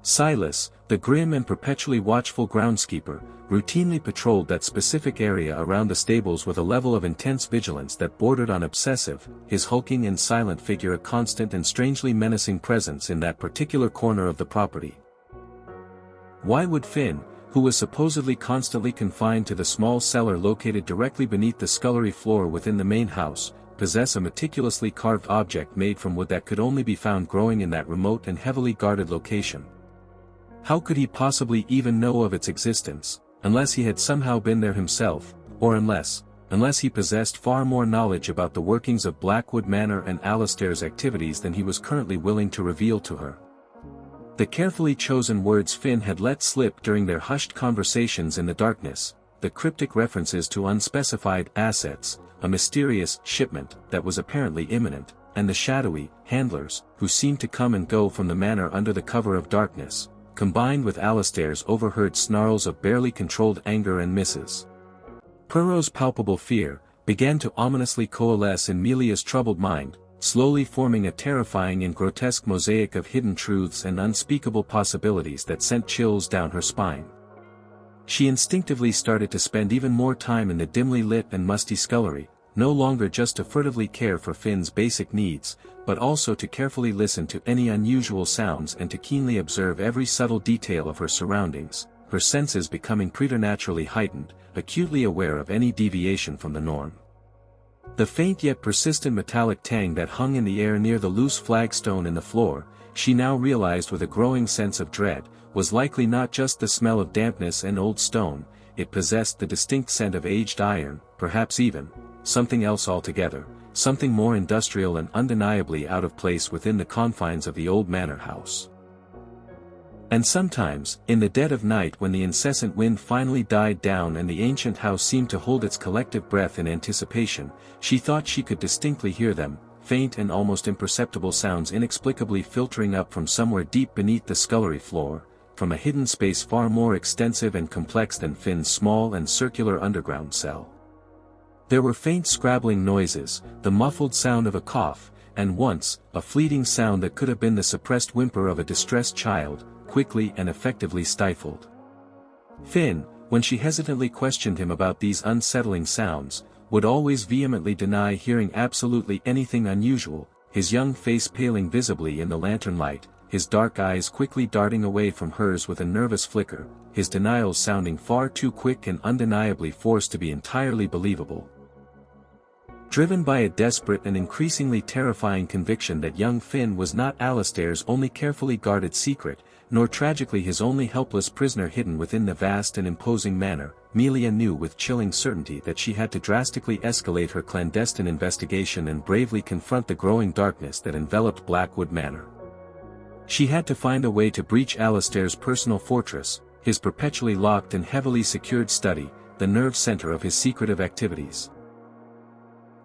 Silas, the grim and perpetually watchful groundskeeper, routinely patrolled that specific area around the stables with a level of intense vigilance that bordered on obsessive, his hulking and silent figure a constant and strangely menacing presence in that particular corner of the property. Why would Finn, who was supposedly constantly confined to the small cellar located directly beneath the scullery floor within the main house, possess a meticulously carved object made from wood that could only be found growing in that remote and heavily guarded location? How could he possibly even know of its existence, unless he had somehow been there himself, or unless he possessed far more knowledge about the workings of Blackwood Manor and Alastair's activities than he was currently willing to reveal to her? The carefully chosen words Finn had let slip during their hushed conversations in the darkness, the cryptic references to unspecified assets, a mysterious shipment that was apparently imminent, and the shadowy handlers who seemed to come and go from the manor under the cover of darkness, combined with Alastair's overheard snarls of barely controlled anger and Mrs. Perrow's palpable fear, began to ominously coalesce in Melia's troubled mind, slowly forming a terrifying and grotesque mosaic of hidden truths and unspeakable possibilities that sent chills down her spine. She instinctively started to spend even more time in the dimly lit and musty scullery, no longer just to furtively care for Finn's basic needs, but also to carefully listen to any unusual sounds and to keenly observe every subtle detail of her surroundings, her senses becoming preternaturally heightened, acutely aware of any deviation from the norm. The faint yet persistent metallic tang that hung in the air near the loose flagstone in the floor, she now realized with a growing sense of dread, was likely not just the smell of dampness and old stone, it possessed the distinct scent of aged iron, perhaps even something else altogether, something more industrial and undeniably out of place within the confines of the old manor house. And sometimes, in the dead of night when the incessant wind finally died down and the ancient house seemed to hold its collective breath in anticipation, she thought she could distinctly hear them, faint and almost imperceptible sounds inexplicably filtering up from somewhere deep beneath the scullery floor, from a hidden space far more extensive and complex than Finn's small and circular underground cell. There were faint scrabbling noises, the muffled sound of a cough, and once, a fleeting sound that could have been the suppressed whimper of a distressed child, quickly and effectively stifled. Finn, when she hesitantly questioned him about these unsettling sounds, would always vehemently deny hearing absolutely anything unusual, his young face paling visibly in the lantern light, his dark eyes quickly darting away from hers with a nervous flicker, his denials sounding far too quick and undeniably forced to be entirely believable. Driven by a desperate and increasingly terrifying conviction that young Finn was not Alistair's only carefully guarded secret, nor tragically his only helpless prisoner hidden within the vast and imposing manor, Melia knew with chilling certainty that she had to drastically escalate her clandestine investigation and bravely confront the growing darkness that enveloped Blackwood Manor. She had to find a way to breach Alistair's personal fortress, his perpetually locked and heavily secured study, the nerve center of his secretive activities.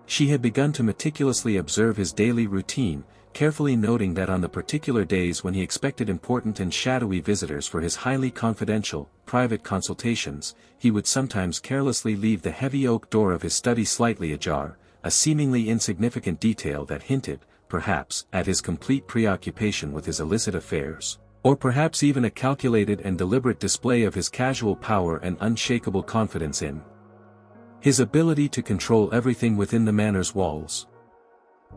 She had begun to meticulously observe his daily routine, carefully noting that on the particular days when he expected important and shadowy visitors for his highly confidential, private consultations, he would sometimes carelessly leave the heavy oak door of his study slightly ajar, a seemingly insignificant detail that hinted, perhaps, at his complete preoccupation with his illicit affairs, or perhaps even a calculated and deliberate display of his casual power and unshakable confidence in his ability to control everything within the manor's walls.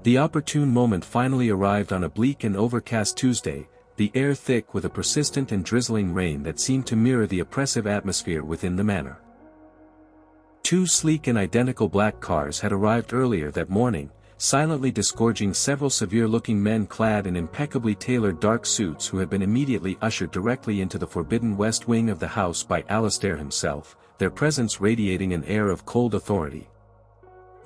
The opportune moment finally arrived on a bleak and overcast Tuesday, the air thick with a persistent and drizzling rain that seemed to mirror the oppressive atmosphere within the manor. Two sleek and identical black cars had arrived earlier that morning, silently disgorging several severe-looking men clad in impeccably tailored dark suits who had been immediately ushered directly into the forbidden west wing of the house by Alistair himself, their presence radiating an air of cold authority.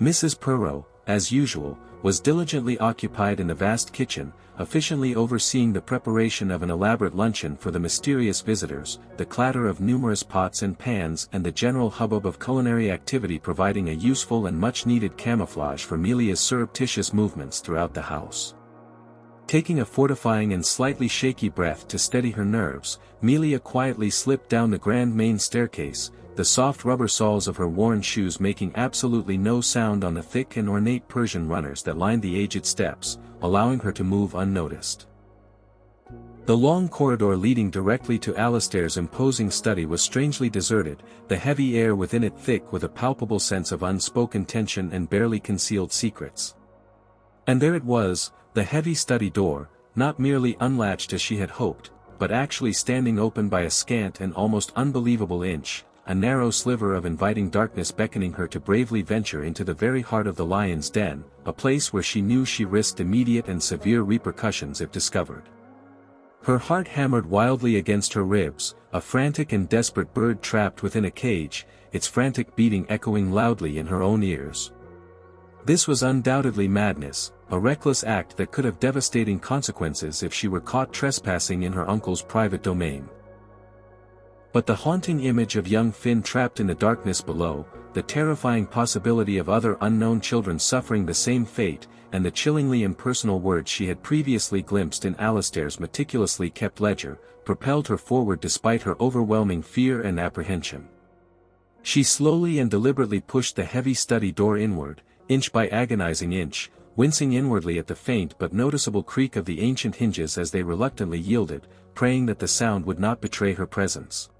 Mrs. Perrow, as usual, was diligently occupied in the vast kitchen, efficiently overseeing the preparation of an elaborate luncheon for the mysterious visitors, the clatter of numerous pots and pans and the general hubbub of culinary activity providing a useful and much-needed camouflage for Melia's surreptitious movements throughout the house. Taking a fortifying and slightly shaky breath to steady her nerves, Melia quietly slipped down the grand main staircase, the soft rubber soles of her worn shoes making absolutely no sound on the thick and ornate Persian runners that lined the aged steps, allowing her to move unnoticed. The long corridor leading directly to Alistair's imposing study was strangely deserted, the heavy air within it thick with a palpable sense of unspoken tension and barely concealed secrets. And there it was, the heavy study door, not merely unlatched as she had hoped, but actually standing open by a scant and almost unbelievable inch, a narrow sliver of inviting darkness beckoning her to bravely venture into the very heart of the lion's den, a place where she knew she risked immediate and severe repercussions if discovered. Her heart hammered wildly against her ribs, a frantic and desperate bird trapped within a cage, its frantic beating echoing loudly in her own ears. This was undoubtedly madness, a reckless act that could have devastating consequences if she were caught trespassing in her uncle's private domain. But the haunting image of young Finn trapped in the darkness below, the terrifying possibility of other unknown children suffering the same fate, and the chillingly impersonal words she had previously glimpsed in Alistair's meticulously kept ledger, propelled her forward despite her overwhelming fear and apprehension. She slowly and deliberately pushed the heavy study door inward, inch by agonizing inch, wincing inwardly at the faint but noticeable creak of the ancient hinges as they reluctantly yielded, praying that the sound would not betray her presence.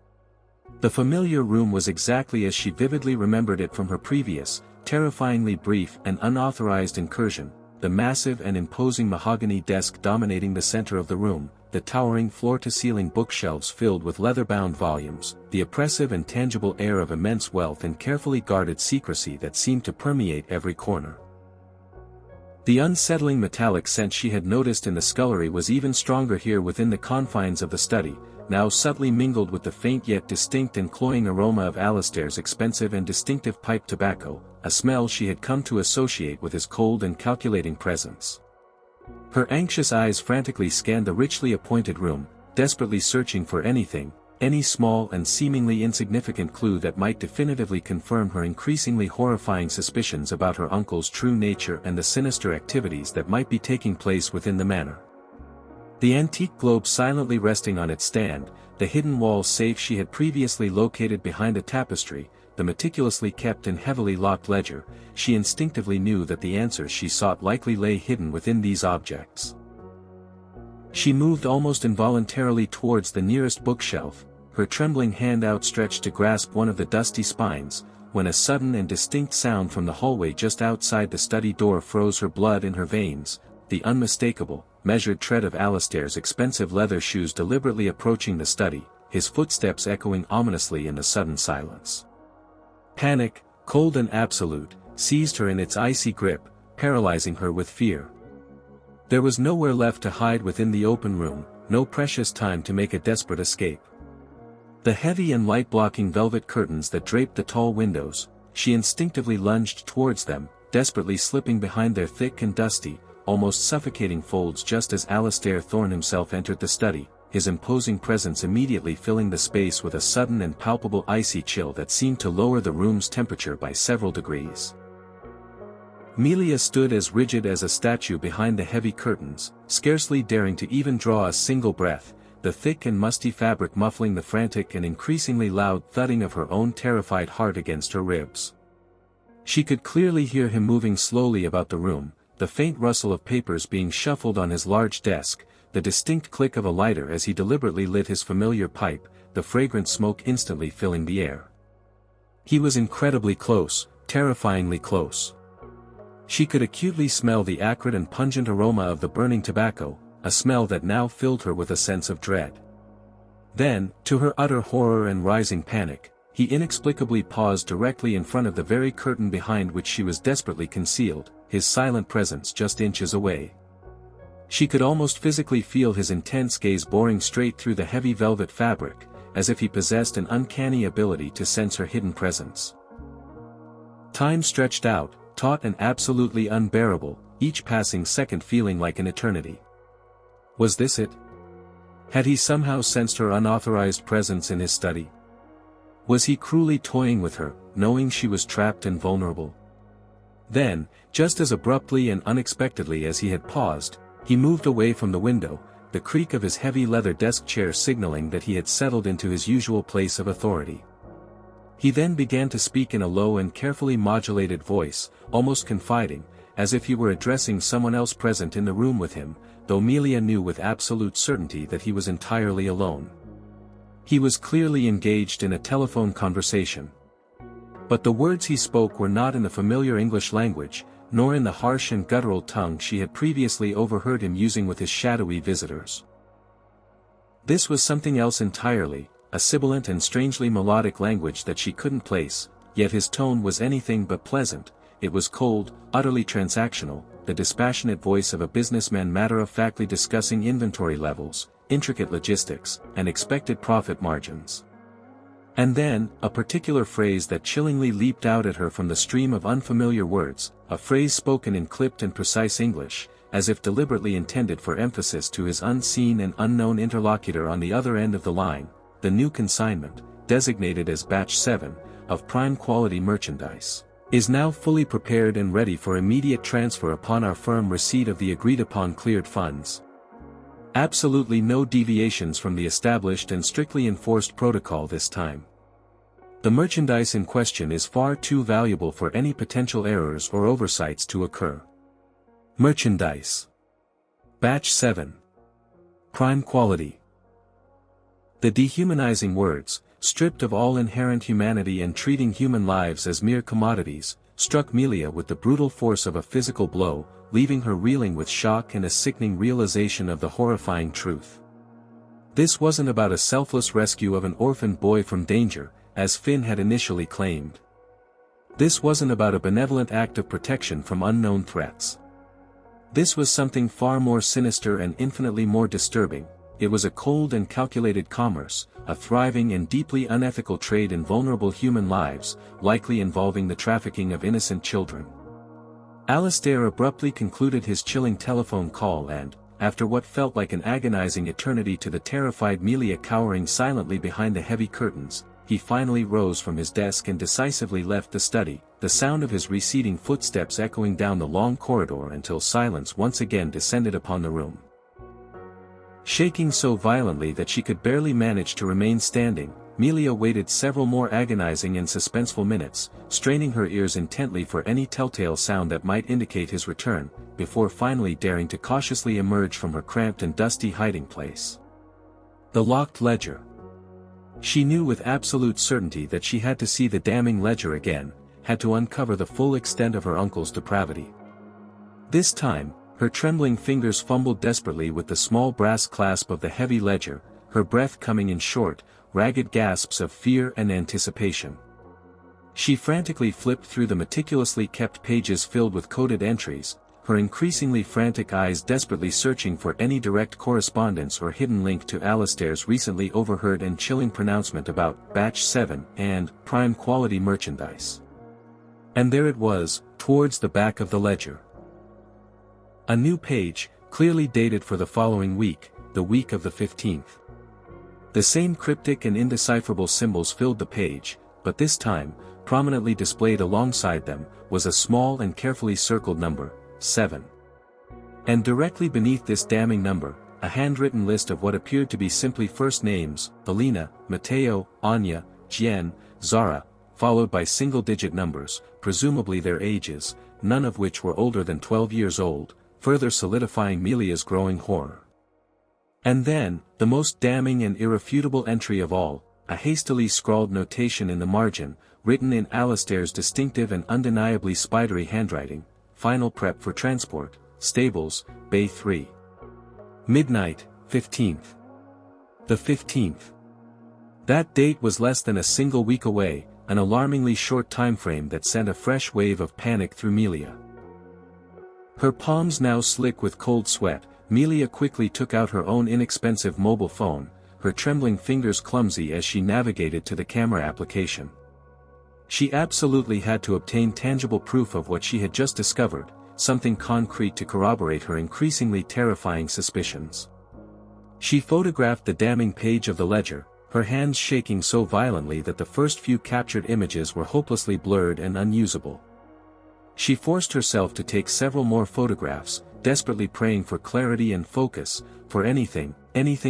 The familiar room was exactly as she vividly remembered it from her previous, terrifyingly brief and unauthorized incursion, the massive and imposing mahogany desk dominating the center of the room, the towering floor-to-ceiling bookshelves filled with leather-bound volumes, the oppressive and tangible air of immense wealth and carefully guarded secrecy that seemed to permeate every corner. The unsettling metallic scent she had noticed in the scullery was even stronger here within the confines of the study, now subtly mingled with the faint yet distinct and cloying aroma of Alistair's expensive and distinctive pipe tobacco, a smell she had come to associate with his cold and calculating presence. Her anxious eyes frantically scanned the richly appointed room, desperately searching for anything, any small and seemingly insignificant clue that might definitively confirm her increasingly horrifying suspicions about her uncle's true nature and the sinister activities that might be taking place within the manor. The antique globe silently resting on its stand, the hidden wall safe she had previously located behind a tapestry, the meticulously kept and heavily locked ledger, she instinctively knew that the answers she sought likely lay hidden within these objects. She moved almost involuntarily towards the nearest bookshelf, her trembling hand outstretched to grasp one of the dusty spines, when a sudden and distinct sound from the hallway just outside the study door froze her blood in her veins, the unmistakable, measured tread of Alistair's expensive leather shoes deliberately approaching the study, his footsteps echoing ominously in the sudden silence. Panic, cold and absolute, seized her in its icy grip, paralyzing her with fear. There was nowhere left to hide within the open room, no precious time to make a desperate escape. The heavy and light-blocking velvet curtains that draped the tall windows, she instinctively lunged towards them, desperately slipping behind their thick and dusty, almost suffocating folds just as Alistair Thorne himself entered the study, his imposing presence immediately filling the space with a sudden and palpable icy chill that seemed to lower the room's temperature by several degrees. Melia stood as rigid as a statue behind the heavy curtains, scarcely daring to even draw a single breath, the thick and musty fabric muffling the frantic and increasingly loud thudding of her own terrified heart against her ribs. She could clearly hear him moving slowly about the room, the faint rustle of papers being shuffled on his large desk, the distinct click of a lighter as he deliberately lit his familiar pipe, the fragrant smoke instantly filling the air. He was incredibly close, terrifyingly close. She could acutely smell the acrid and pungent aroma of the burning tobacco, a smell that now filled her with a sense of dread. Then, to her utter horror and rising panic, he inexplicably paused directly in front of the very curtain behind which she was desperately concealed, his silent presence just inches away. She could almost physically feel his intense gaze boring straight through the heavy velvet fabric, as if he possessed an uncanny ability to sense her hidden presence. Time stretched out, taut and absolutely unbearable, each passing second feeling like an eternity. Was this it? Had he somehow sensed her unauthorized presence in his study? Was he cruelly toying with her, knowing she was trapped and vulnerable? Then, just as abruptly and unexpectedly as he had paused, he moved away from the window, the creak of his heavy leather desk chair signaling that he had settled into his usual place of authority. He then began to speak in a low and carefully modulated voice, almost confiding, as if he were addressing someone else present in the room with him, though Melia knew with absolute certainty that he was entirely alone. He was clearly engaged in a telephone conversation. But the words he spoke were not in the familiar English language, nor in the harsh and guttural tongue she had previously overheard him using with his shadowy visitors. This was something else entirely, a sibilant and strangely melodic language that she couldn't place, yet his tone was anything but pleasant. It was cold, utterly transactional, the dispassionate voice of a businessman matter-of-factly discussing inventory levels, intricate logistics, and expected profit margins. And then, a particular phrase that chillingly leaped out at her from the stream of unfamiliar words, a phrase spoken in clipped and precise English, as if deliberately intended for emphasis to his unseen and unknown interlocutor on the other end of the line, the new consignment, designated as Batch 7, of prime-quality merchandise, is now fully prepared and ready for immediate transfer upon our firm receipt of the agreed-upon cleared funds. Absolutely no deviations from the established and strictly enforced protocol this time. The merchandise in question is far too valuable for any potential errors or oversights to occur. Merchandise. Batch 7. Prime quality. The dehumanizing words, stripped of all inherent humanity and treating human lives as mere commodities, struck Melia with the brutal force of a physical blow, leaving her reeling with shock and a sickening realization of the horrifying truth. This wasn't about a selfless rescue of an orphaned boy from danger, as Finn had initially claimed. This wasn't about a benevolent act of protection from unknown threats. This was something far more sinister and infinitely more disturbing. It was a cold and calculated commerce, a thriving and deeply unethical trade in vulnerable human lives, likely involving the trafficking of innocent children. Alistair abruptly concluded his chilling telephone call and, after what felt like an agonizing eternity to the terrified Melia cowering silently behind the heavy curtains, he finally rose from his desk and decisively left the study, the sound of his receding footsteps echoing down the long corridor until silence once again descended upon the room. Shaking so violently that she could barely manage to remain standing, Melia waited several more agonizing and suspenseful minutes, straining her ears intently for any telltale sound that might indicate his return, before finally daring to cautiously emerge from her cramped and dusty hiding place. The locked ledger. She knew with absolute certainty that she had to see the damning ledger again, had to uncover the full extent of her uncle's depravity. This time, her trembling fingers fumbled desperately with the small brass clasp of the heavy ledger, her breath coming in short, ragged gasps of fear and anticipation. She frantically flipped through the meticulously kept pages filled with coded entries, her increasingly frantic eyes desperately searching for any direct correspondence or hidden link to Alistair's recently overheard and chilling pronouncement about Batch 7 and prime quality merchandise. And there it was, towards the back of the ledger. A new page, clearly dated for the following week, the week of the 15th. The same cryptic and indecipherable symbols filled the page, but this time, prominently displayed alongside them, was a small and carefully circled number, 7. And directly beneath this damning number, a handwritten list of what appeared to be simply first names, Alina, Matteo, Anya, Jian, Zara, followed by single-digit numbers, presumably their ages, none of which were older than 12 years old, further solidifying Melia's growing horror. And then, the most damning and irrefutable entry of all, a hastily scrawled notation in the margin, written in Alistair's distinctive and undeniably spidery handwriting: final prep for transport, stables, Bay 3. Midnight, 15th. The 15th. That date was less than a single week away, an alarmingly short time frame that sent a fresh wave of panic through Melia. Her palms now slick with cold sweat, Melia quickly took out her own inexpensive mobile phone, her trembling fingers clumsy as she navigated to the camera application. She absolutely had to obtain tangible proof of what she had just discovered, something concrete to corroborate her increasingly terrifying suspicions. She photographed the damning page of the ledger, her hands shaking so violently that the first few captured images were hopelessly blurred and unusable. She forced herself to take several more photographs, desperately praying for clarity and focus, for anything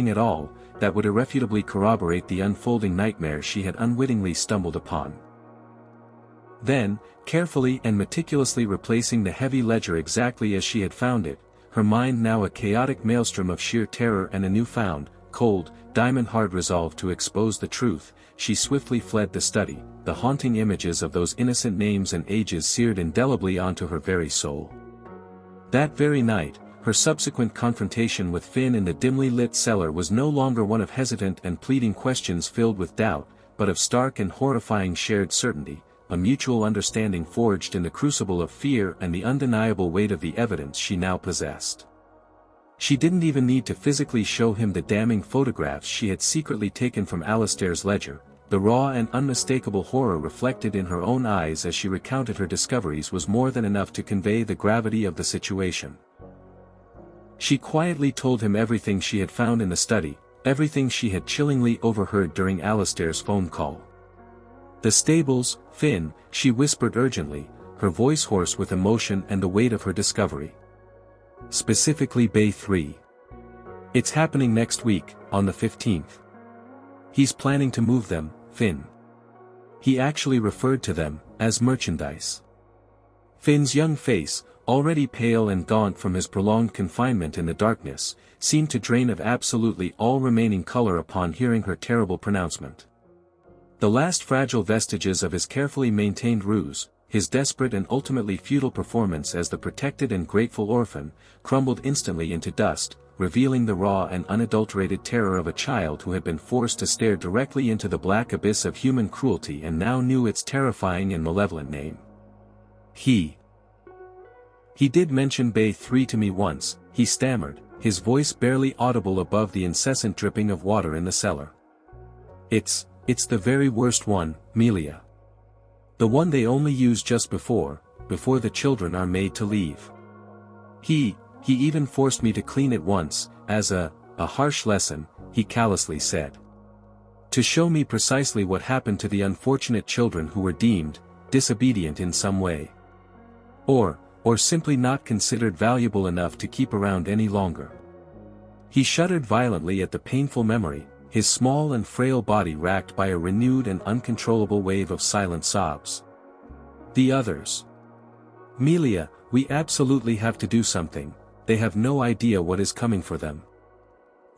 at all, that would irrefutably corroborate the unfolding nightmare she had unwittingly stumbled upon. Then, carefully and meticulously replacing the heavy ledger exactly as she had found it, her mind now a chaotic maelstrom of sheer terror and a newfound, cold, diamond-hard resolve to expose the truth, she swiftly fled the study, the haunting images of those innocent names and ages seared indelibly onto her very soul. That very night, her subsequent confrontation with Finn in the dimly lit cellar was no longer one of hesitant and pleading questions filled with doubt, but of stark and horrifying shared certainty, a mutual understanding forged in the crucible of fear and the undeniable weight of the evidence she now possessed. She didn't even need to physically show him the damning photographs she had secretly taken from Alistair's ledger. The raw and unmistakable horror reflected in her own eyes as she recounted her discoveries was more than enough to convey the gravity of the situation. She quietly told him everything she had found in the study, everything she had chillingly overheard during Alistair's phone call. The stables, Finn, she whispered urgently, her voice hoarse with emotion and the weight of her discovery. Specifically Bay 3. It's happening next week, on the 15th. He's planning to move them, Finn. He actually referred to them as merchandise. Finn's young face, already pale and gaunt from his prolonged confinement in the darkness, seemed to drain of absolutely all remaining color upon hearing her terrible pronouncement. The last fragile vestiges of his carefully maintained ruse, his desperate and ultimately futile performance as the protected and grateful orphan, crumbled instantly into dust, revealing the raw and unadulterated terror of a child who had been forced to stare directly into the black abyss of human cruelty and now knew its terrifying and malevolent name. He did mention Bay 3 to me once, he stammered, his voice barely audible above the incessant dripping of water in the cellar. It's the very worst one, Melia. The one they only use just before the children are made to leave. He even forced me to clean it once, as a harsh lesson, he callously said. To show me precisely what happened to the unfortunate children who were deemed disobedient in some way. Or simply not considered valuable enough to keep around any longer. He shuddered violently at the painful memory, his small and frail body racked by a renewed and uncontrollable wave of silent sobs. The others. Melia, we absolutely have to do something, they have no idea what is coming for them.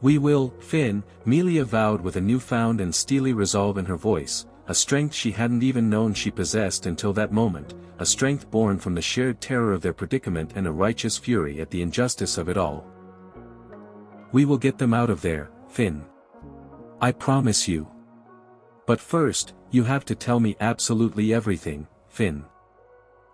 We will, Finn, Melia vowed with a newfound and steely resolve in her voice, a strength she hadn't even known she possessed until that moment, a strength born from the shared terror of their predicament and a righteous fury at the injustice of it all. We will get them out of there, Finn. I promise you. But first, you have to tell me absolutely everything, Finn.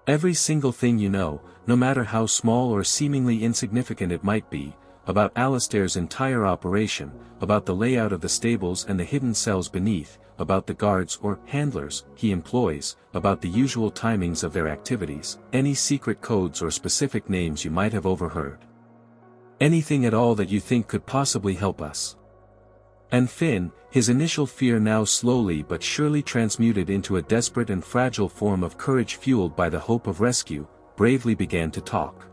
Every single thing you know, no matter how small or seemingly insignificant it might be, about Alistair's entire operation, about the layout of the stables and the hidden cells beneath, about the guards or handlers he employs, about the usual timings of their activities, any secret codes or specific names you might have overheard. Anything at all that you think could possibly help us. And Finn, his initial fear now slowly but surely transmuted into a desperate and fragile form of courage fueled by the hope of rescue, bravely began to talk.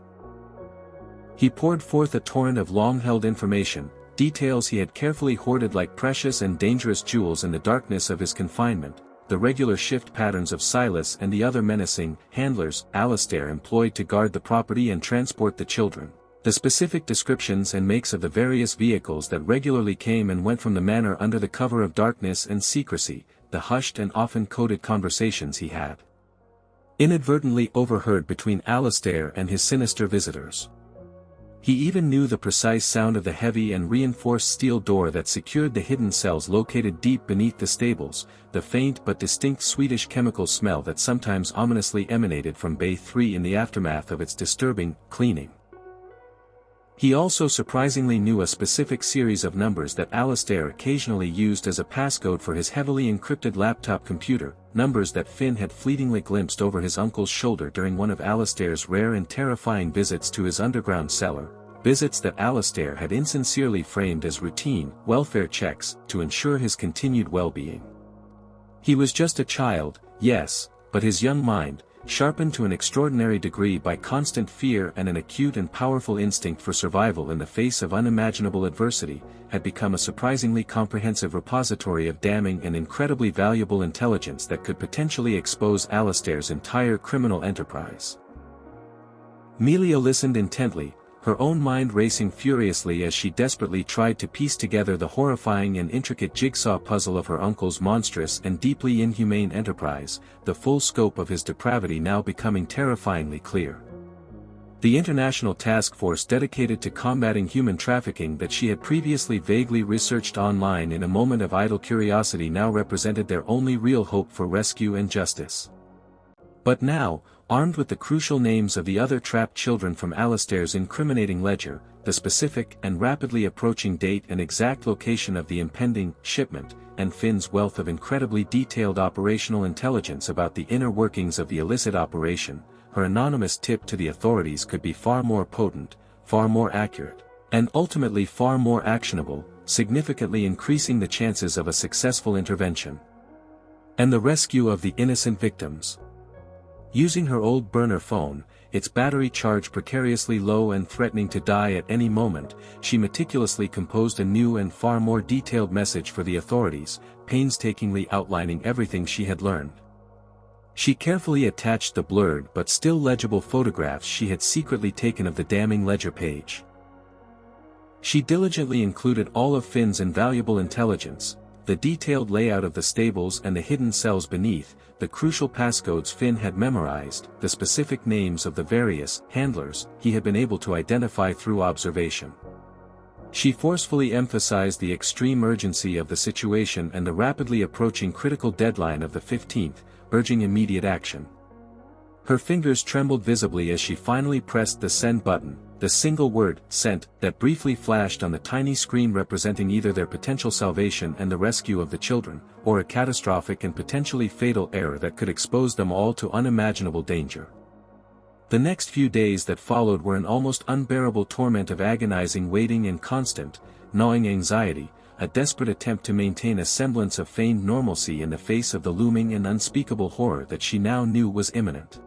He poured forth a torrent of long-held information, details he had carefully hoarded like precious and dangerous jewels in the darkness of his confinement, the regular shift patterns of Silas and the other menacing handlers Alistair employed to guard the property and transport the children, the specific descriptions and makes of the various vehicles that regularly came and went from the manor under the cover of darkness and secrecy, the hushed and often coded conversations he had inadvertently overheard between Alistair and his sinister visitors. He even knew the precise sound of the heavy and reinforced steel door that secured the hidden cells located deep beneath the stables, the faint but distinct Swedish chemical smell that sometimes ominously emanated from Bay 3 in the aftermath of its disturbing cleaning. He also surprisingly knew a specific series of numbers that Alistair occasionally used as a passcode for his heavily encrypted laptop computer, numbers that Finn had fleetingly glimpsed over his uncle's shoulder during one of Alistair's rare and terrifying visits to his underground cellar, visits that Alistair had insincerely framed as routine welfare checks to ensure his continued well-being. He was just a child, yes, but his young mind, sharpened to an extraordinary degree by constant fear and an acute and powerful instinct for survival in the face of unimaginable adversity, had become a surprisingly comprehensive repository of damning and incredibly valuable intelligence that could potentially expose Alistair's entire criminal enterprise. Melia listened intently, her own mind racing furiously as she desperately tried to piece together the horrifying and intricate jigsaw puzzle of her uncle's monstrous and deeply inhumane enterprise, the full scope of his depravity now becoming terrifyingly clear. The international task force dedicated to combating human trafficking that she had previously vaguely researched online in a moment of idle curiosity now represented their only real hope for rescue and justice. But now, armed with the crucial names of the other trapped children from Alistair's incriminating ledger, the specific and rapidly approaching date and exact location of the impending shipment, and Finn's wealth of incredibly detailed operational intelligence about the inner workings of the illicit operation, her anonymous tip to the authorities could be far more potent, far more accurate, and ultimately far more actionable, significantly increasing the chances of a successful intervention. And the rescue of the innocent victims. Using her old burner phone, its battery charge precariously low and threatening to die at any moment, she meticulously composed a new and far more detailed message for the authorities, painstakingly outlining everything she had learned. She carefully attached the blurred but still legible photographs she had secretly taken of the damning ledger page. She diligently included all of Finn's invaluable intelligence, the detailed layout of the stables and the hidden cells beneath, the crucial passcodes Finn had memorized, the specific names of the various handlers he had been able to identify through observation. She forcefully emphasized the extreme urgency of the situation and the rapidly approaching critical deadline of the 15th, urging immediate action. Her fingers trembled visibly as she finally pressed the send button, the single word, sent, that briefly flashed on the tiny screen representing either their potential salvation and the rescue of the children, or a catastrophic and potentially fatal error that could expose them all to unimaginable danger. The next few days that followed were an almost unbearable torment of agonizing waiting and constant, gnawing anxiety, a desperate attempt to maintain a semblance of feigned normalcy in the face of the looming and unspeakable horror that she now knew was imminent.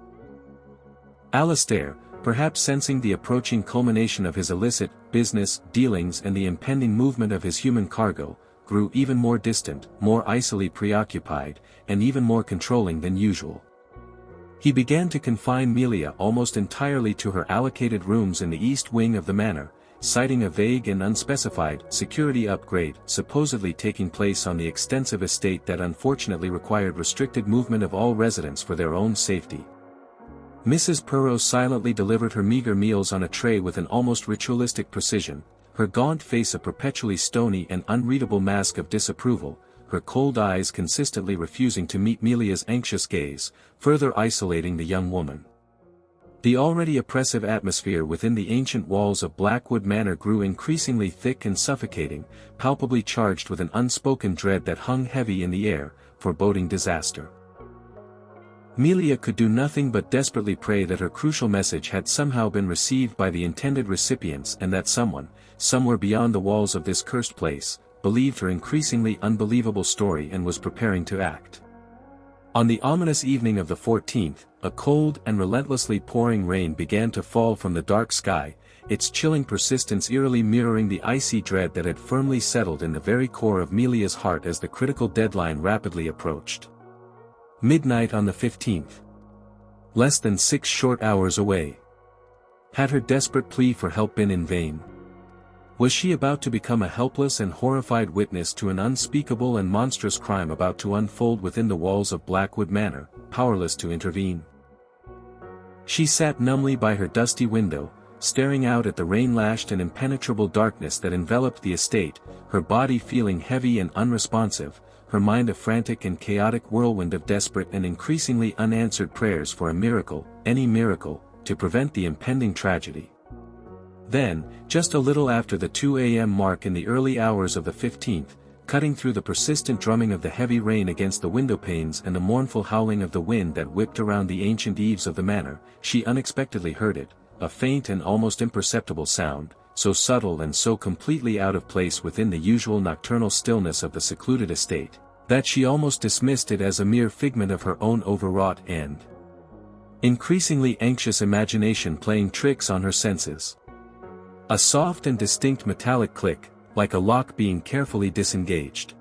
Alistair, perhaps sensing the approaching culmination of his illicit business dealings and the impending movement of his human cargo, grew even more distant, more icily preoccupied, and even more controlling than usual. He began to confine Melia almost entirely to her allocated rooms in the east wing of the manor, citing a vague and unspecified security upgrade supposedly taking place on the extensive estate that unfortunately required restricted movement of all residents for their own safety. Mrs. Perot silently delivered her meager meals on a tray with an almost ritualistic precision, her gaunt face a perpetually stony and unreadable mask of disapproval, her cold eyes consistently refusing to meet Melia's anxious gaze, further isolating the young woman. The already oppressive atmosphere within the ancient walls of Blackwood Manor grew increasingly thick and suffocating, palpably charged with an unspoken dread that hung heavy in the air, foreboding disaster. Melia could do nothing but desperately pray that her crucial message had somehow been received by the intended recipients and that someone, somewhere beyond the walls of this cursed place, believed her increasingly unbelievable story and was preparing to act. On the ominous evening of the 14th, a cold and relentlessly pouring rain began to fall from the dark sky, its chilling persistence eerily mirroring the icy dread that had firmly settled in the very core of Melia's heart as the critical deadline rapidly approached. Midnight on the 15th. Less than 6 short hours away. Had her desperate plea for help been in vain? Was she about to become a helpless and horrified witness to an unspeakable and monstrous crime about to unfold within the walls of Blackwood Manor, powerless to intervene? She sat numbly by her dusty window, staring out at the rain-lashed and impenetrable darkness that enveloped the estate, her body feeling heavy and unresponsive, her mind a frantic and chaotic whirlwind of desperate and increasingly unanswered prayers for a miracle, any miracle, to prevent the impending tragedy. Then, just a little after the 2 a.m. mark in the early hours of the 15th, cutting through the persistent drumming of the heavy rain against the window panes and the mournful howling of the wind that whipped around the ancient eaves of the manor, she unexpectedly heard it, a faint and almost imperceptible sound, so subtle and so completely out of place within the usual nocturnal stillness of the secluded estate, that she almost dismissed it as a mere figment of her own overwrought and increasingly anxious imagination playing tricks on her senses. A soft and distinct metallic click, like a lock being carefully disengaged.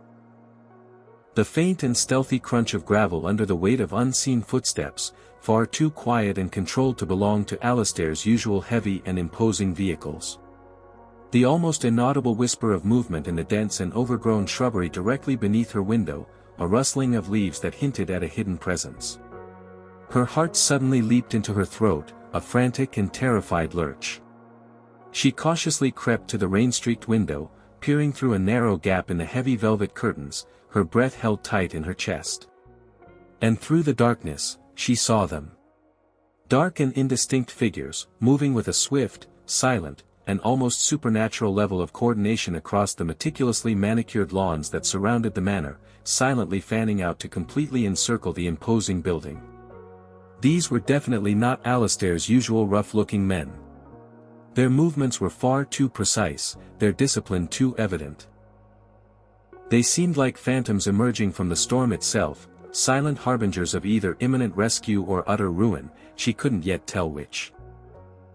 The faint and stealthy crunch of gravel under the weight of unseen footsteps, far too quiet and controlled to belong to Alistair's usual heavy and imposing vehicles. The almost inaudible whisper of movement in the dense and overgrown shrubbery directly beneath her window, a rustling of leaves that hinted at a hidden presence. Her heart suddenly leaped into her throat, a frantic and terrified lurch. She cautiously crept to the rain-streaked window, peering through a narrow gap in the heavy velvet curtains, her breath held tight in her chest. And through the darkness, she saw them. Dark and indistinct figures, moving with a swift, silent, and almost supernatural level of coordination across the meticulously manicured lawns that surrounded the manor, silently fanning out to completely encircle the imposing building. These were definitely not Alistair's usual rough-looking men. Their movements were far too precise, their discipline too evident. They seemed like phantoms emerging from the storm itself, silent harbingers of either imminent rescue or utter ruin, she couldn't yet tell which.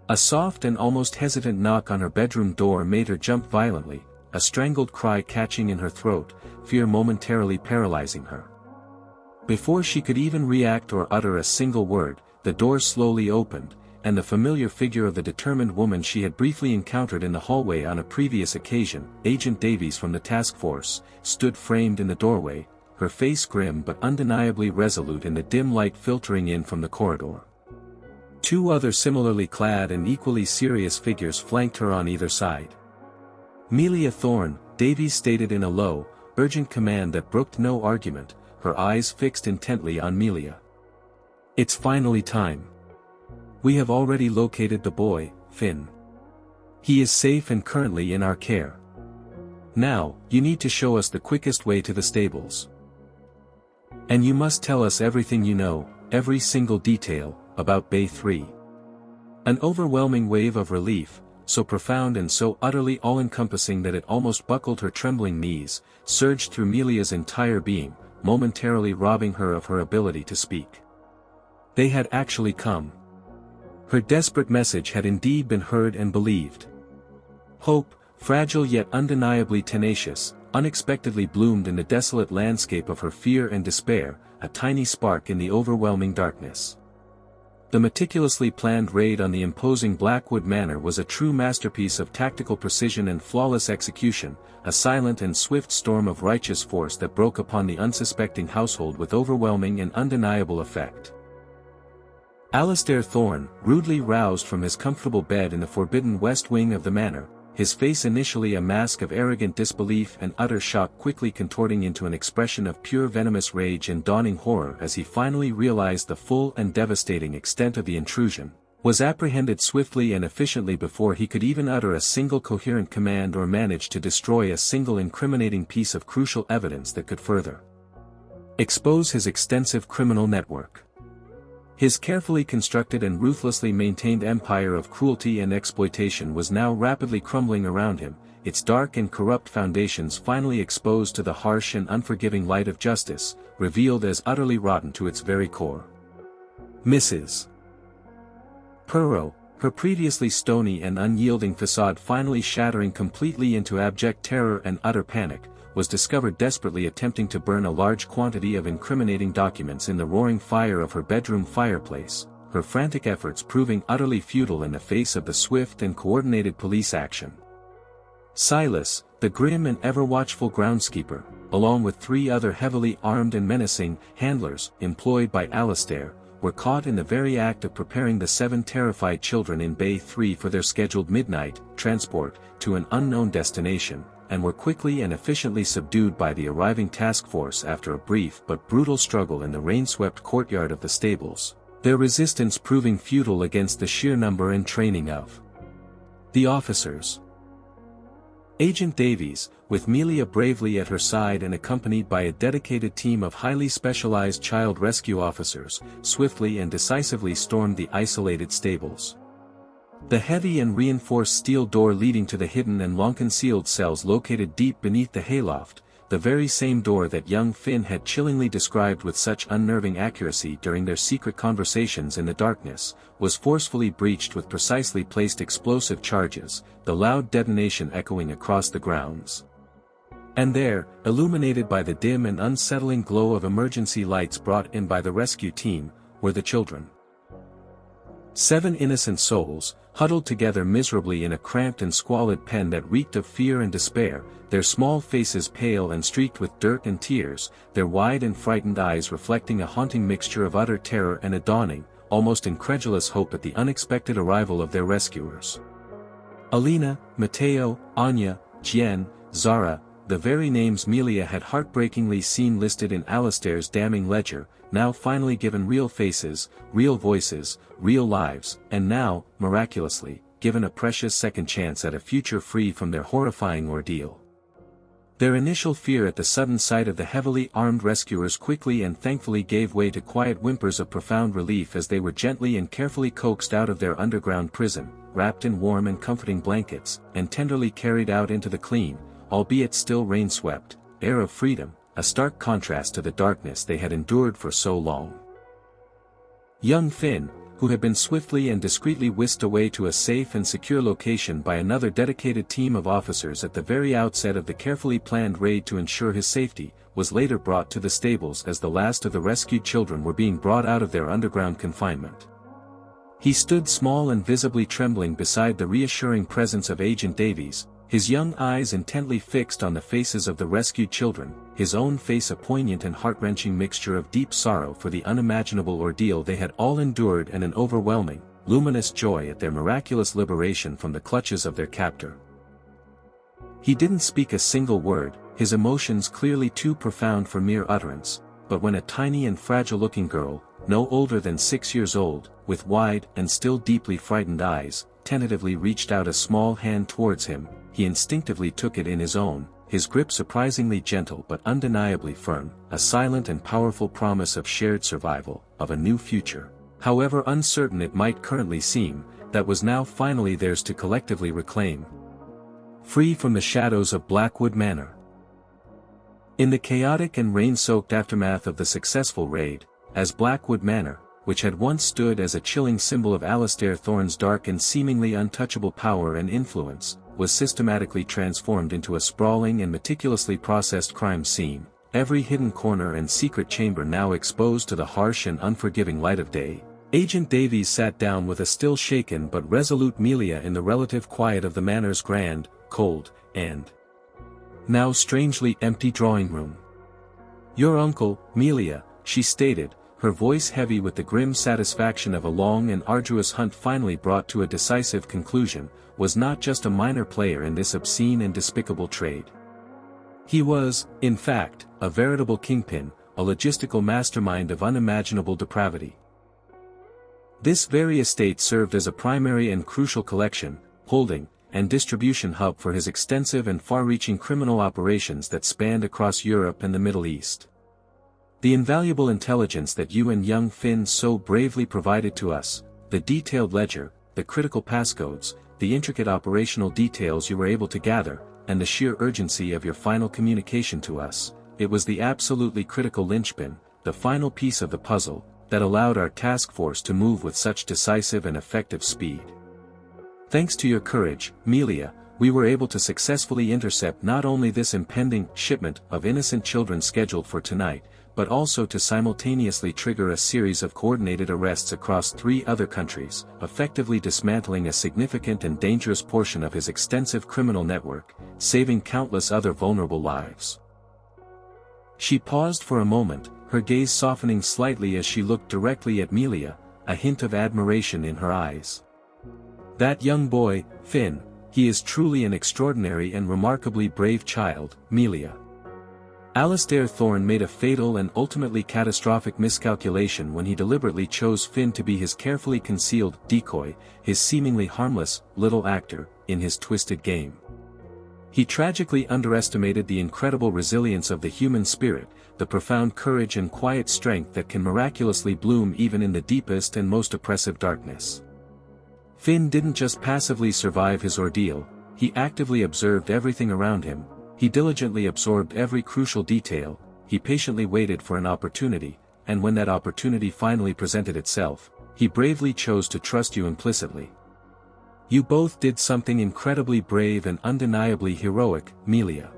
A soft and almost hesitant knock on her bedroom door made her jump violently, a strangled cry catching in her throat, fear momentarily paralyzing her. Before she could even react or utter a single word, the door slowly opened, and the familiar figure of the determined woman she had briefly encountered in the hallway on a previous occasion, Agent Davies from the task force, stood framed in the doorway, her face grim but undeniably resolute in the dim light filtering in from the corridor. 2 other similarly clad and equally serious figures flanked her on either side. Melia Thorne, Davies stated in a low, urgent command that brooked no argument, her eyes fixed intently on Melia. "It's finally time. We have already located the boy, Finn. He is safe and currently in our care. Now, you need to show us the quickest way to the stables. And you must tell us everything you know, every single detail, about Bay 3. An overwhelming wave of relief, so profound and so utterly all-encompassing that it almost buckled her trembling knees, surged through Melia's entire being, momentarily robbing her of her ability to speak. They had actually come. Her desperate message had indeed been heard and believed. Hope, fragile yet undeniably tenacious, unexpectedly bloomed in the desolate landscape of her fear and despair, a tiny spark in the overwhelming darkness. The meticulously planned raid on the imposing Blackwood Manor was a true masterpiece of tactical precision and flawless execution, a silent and swift storm of righteous force that broke upon the unsuspecting household with overwhelming and undeniable effect. Alistair Thorne, rudely roused from his comfortable bed in the forbidden west wing of the manor, his face initially a mask of arrogant disbelief and utter shock quickly contorting into an expression of pure venomous rage and dawning horror as he finally realized the full and devastating extent of the intrusion, was apprehended swiftly and efficiently before he could even utter a single coherent command or manage to destroy a single incriminating piece of crucial evidence that could further expose his extensive criminal network. His carefully constructed and ruthlessly maintained empire of cruelty and exploitation was now rapidly crumbling around him, its dark and corrupt foundations finally exposed to the harsh and unforgiving light of justice, revealed as utterly rotten to its very core. Mrs. Perot, her previously stony and unyielding facade finally shattering completely into abject terror and utter panic, was discovered desperately attempting to burn a large quantity of incriminating documents in the roaring fire of her bedroom fireplace, her frantic efforts proving utterly futile in the face of the swift and coordinated police action. Silas, the grim and ever-watchful groundskeeper, along with 3 other heavily armed and menacing handlers employed by Alistair, were caught in the very act of preparing the 7 terrified children in Bay 3 for their scheduled midnight transport to an unknown destination, and were quickly and efficiently subdued by the arriving task force after a brief but brutal struggle in the rain-swept courtyard of the stables, their resistance proving futile against the sheer number and training of the officers. Agent Davies, with Melia bravely at her side and accompanied by a dedicated team of highly specialized child rescue officers, swiftly and decisively stormed the isolated stables. The heavy and reinforced steel door leading to the hidden and long-concealed cells located deep beneath the hayloft, the very same door that young Finn had chillingly described with such unnerving accuracy during their secret conversations in the darkness, was forcefully breached with precisely placed explosive charges, the loud detonation echoing across the grounds. And there, illuminated by the dim and unsettling glow of emergency lights brought in by the rescue team, were the children. 7 innocent souls, huddled together miserably in a cramped and squalid pen that reeked of fear and despair, their small faces pale and streaked with dirt and tears, their wide and frightened eyes reflecting a haunting mixture of utter terror and a dawning, almost incredulous hope at the unexpected arrival of their rescuers. Alina, Matteo, Anya, Jen, Zara, the very names Melia had heartbreakingly seen listed in Alistair's damning ledger, now finally given real faces, real voices, real lives, and now, miraculously, given a precious second chance at a future free from their horrifying ordeal. Their initial fear at the sudden sight of the heavily armed rescuers quickly and thankfully gave way to quiet whimpers of profound relief as they were gently and carefully coaxed out of their underground prison, wrapped in warm and comforting blankets, and tenderly carried out into the clean, albeit still rain-swept, air of freedom, a stark contrast to the darkness they had endured for so long. Young Finn, who had been swiftly and discreetly whisked away to a safe and secure location by another dedicated team of officers at the very outset of the carefully planned raid to ensure his safety, was later brought to the stables as the last of the rescued children were being brought out of their underground confinement. He stood small and visibly trembling beside the reassuring presence of Agent Davies, his young eyes intently fixed on the faces of the rescued children, his own face a poignant and heart-wrenching mixture of deep sorrow for the unimaginable ordeal they had all endured and an overwhelming, luminous joy at their miraculous liberation from the clutches of their captor. He didn't speak a single word, his emotions clearly too profound for mere utterance, but when a tiny and fragile-looking girl, no older than 6 years old, with wide and still deeply frightened eyes, tentatively reached out a small hand towards him, he instinctively took it in his own, his grip surprisingly gentle but undeniably firm, a silent and powerful promise of shared survival, of a new future, however uncertain it might currently seem, that was now finally theirs to collectively reclaim. Free from the shadows of Blackwood Manor. In the chaotic and rain-soaked aftermath of the successful raid, as Blackwood Manor, which had once stood as a chilling symbol of Alastair Thorne's dark and seemingly untouchable power and influence, was systematically transformed into a sprawling and meticulously processed crime scene, every hidden corner and secret chamber now exposed to the harsh and unforgiving light of day. Agent Davies sat down with a still shaken but resolute Melia in the relative quiet of the Manor's grand, cold, and now strangely empty drawing room. "Your uncle, Melia," she stated, her voice heavy with the grim satisfaction of a long and arduous hunt finally brought to a decisive conclusion, was not just a minor player in this obscene and despicable trade. He was, in fact, a veritable kingpin, a logistical mastermind of unimaginable depravity. This very estate served as a primary and crucial collection, holding, and distribution hub for his extensive and far-reaching criminal operations that spanned across Europe and the Middle East. The invaluable intelligence that you and young Finn so bravely provided to us, the detailed ledger, the critical passcodes, the intricate operational details you were able to gather, and the sheer urgency of your final communication to us, it was the absolutely critical linchpin, the final piece of the puzzle, that allowed our task force to move with such decisive and effective speed. Thanks to your courage, Melia, we were able to successfully intercept not only this impending shipment of innocent children scheduled for tonight, but also to simultaneously trigger a series of coordinated arrests across 3 other countries, effectively dismantling a significant and dangerous portion of his extensive criminal network, saving countless other vulnerable lives. She paused for a moment, her gaze softening slightly as she looked directly at Melia, a hint of admiration in her eyes. "That young boy, Finn, he is truly an extraordinary and remarkably brave child, Melia." Alastair Thorne made a fatal and ultimately catastrophic miscalculation when he deliberately chose Finn to be his carefully concealed decoy, his seemingly harmless, little actor, in his twisted game. He tragically underestimated the incredible resilience of the human spirit, the profound courage and quiet strength that can miraculously bloom even in the deepest and most oppressive darkness. Finn didn't just passively survive his ordeal, he actively observed everything around him. He diligently absorbed every crucial detail, he patiently waited for an opportunity, and when that opportunity finally presented itself, he bravely chose to trust you implicitly. You both did something incredibly brave and undeniably heroic, Melia.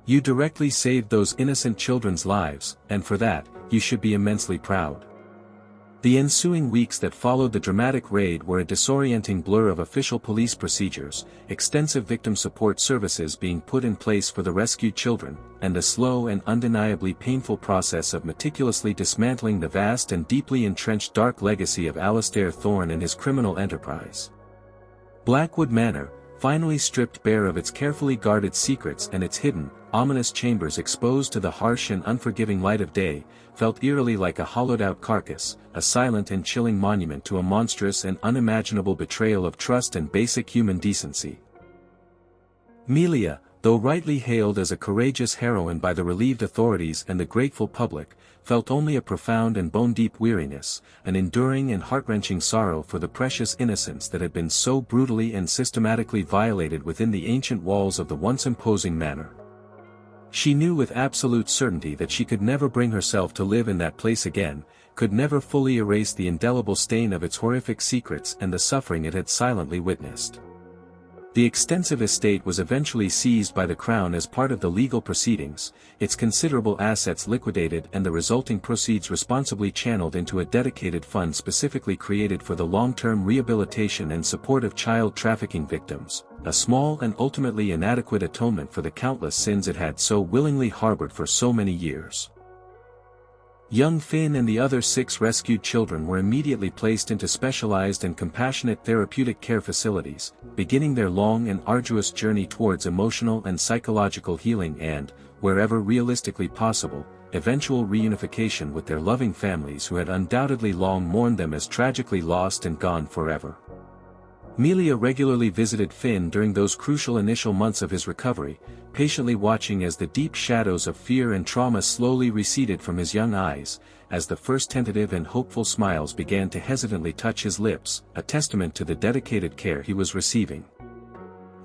You directly saved those innocent children's lives, and for that, you should be immensely proud. The ensuing weeks that followed the dramatic raid were a disorienting blur of official police procedures, extensive victim support services being put in place for the rescued children, and the slow and undeniably painful process of meticulously dismantling the vast and deeply entrenched dark legacy of Alastair Thorne and his criminal enterprise. Blackwood Manor, finally stripped bare of its carefully guarded secrets and its hidden, ominous chambers exposed to the harsh and unforgiving light of day, felt eerily like a hollowed-out carcass, a silent and chilling monument to a monstrous and unimaginable betrayal of trust and basic human decency. Melia, though rightly hailed as a courageous heroine by the relieved authorities and the grateful public, felt only a profound and bone-deep weariness, an enduring and heart-wrenching sorrow for the precious innocence that had been so brutally and systematically violated within the ancient walls of the once imposing manor. She knew with absolute certainty that she could never bring herself to live in that place again, could never fully erase the indelible stain of its horrific secrets and the suffering it had silently witnessed. The extensive estate was eventually seized by the Crown as part of the legal proceedings, its considerable assets liquidated and the resulting proceeds responsibly channeled into a dedicated fund specifically created for the long-term rehabilitation and support of child trafficking victims, a small and ultimately inadequate atonement for the countless sins it had so willingly harbored for so many years. Young Finn and the other 6 rescued children were immediately placed into specialized and compassionate therapeutic care facilities, beginning their long and arduous journey towards emotional and psychological healing and, wherever realistically possible, eventual reunification with their loving families who had undoubtedly long mourned them as tragically lost and gone forever. Melia regularly visited Finn during those crucial initial months of his recovery, patiently watching as the deep shadows of fear and trauma slowly receded from his young eyes, as the first tentative and hopeful smiles began to hesitantly touch his lips, a testament to the dedicated care he was receiving.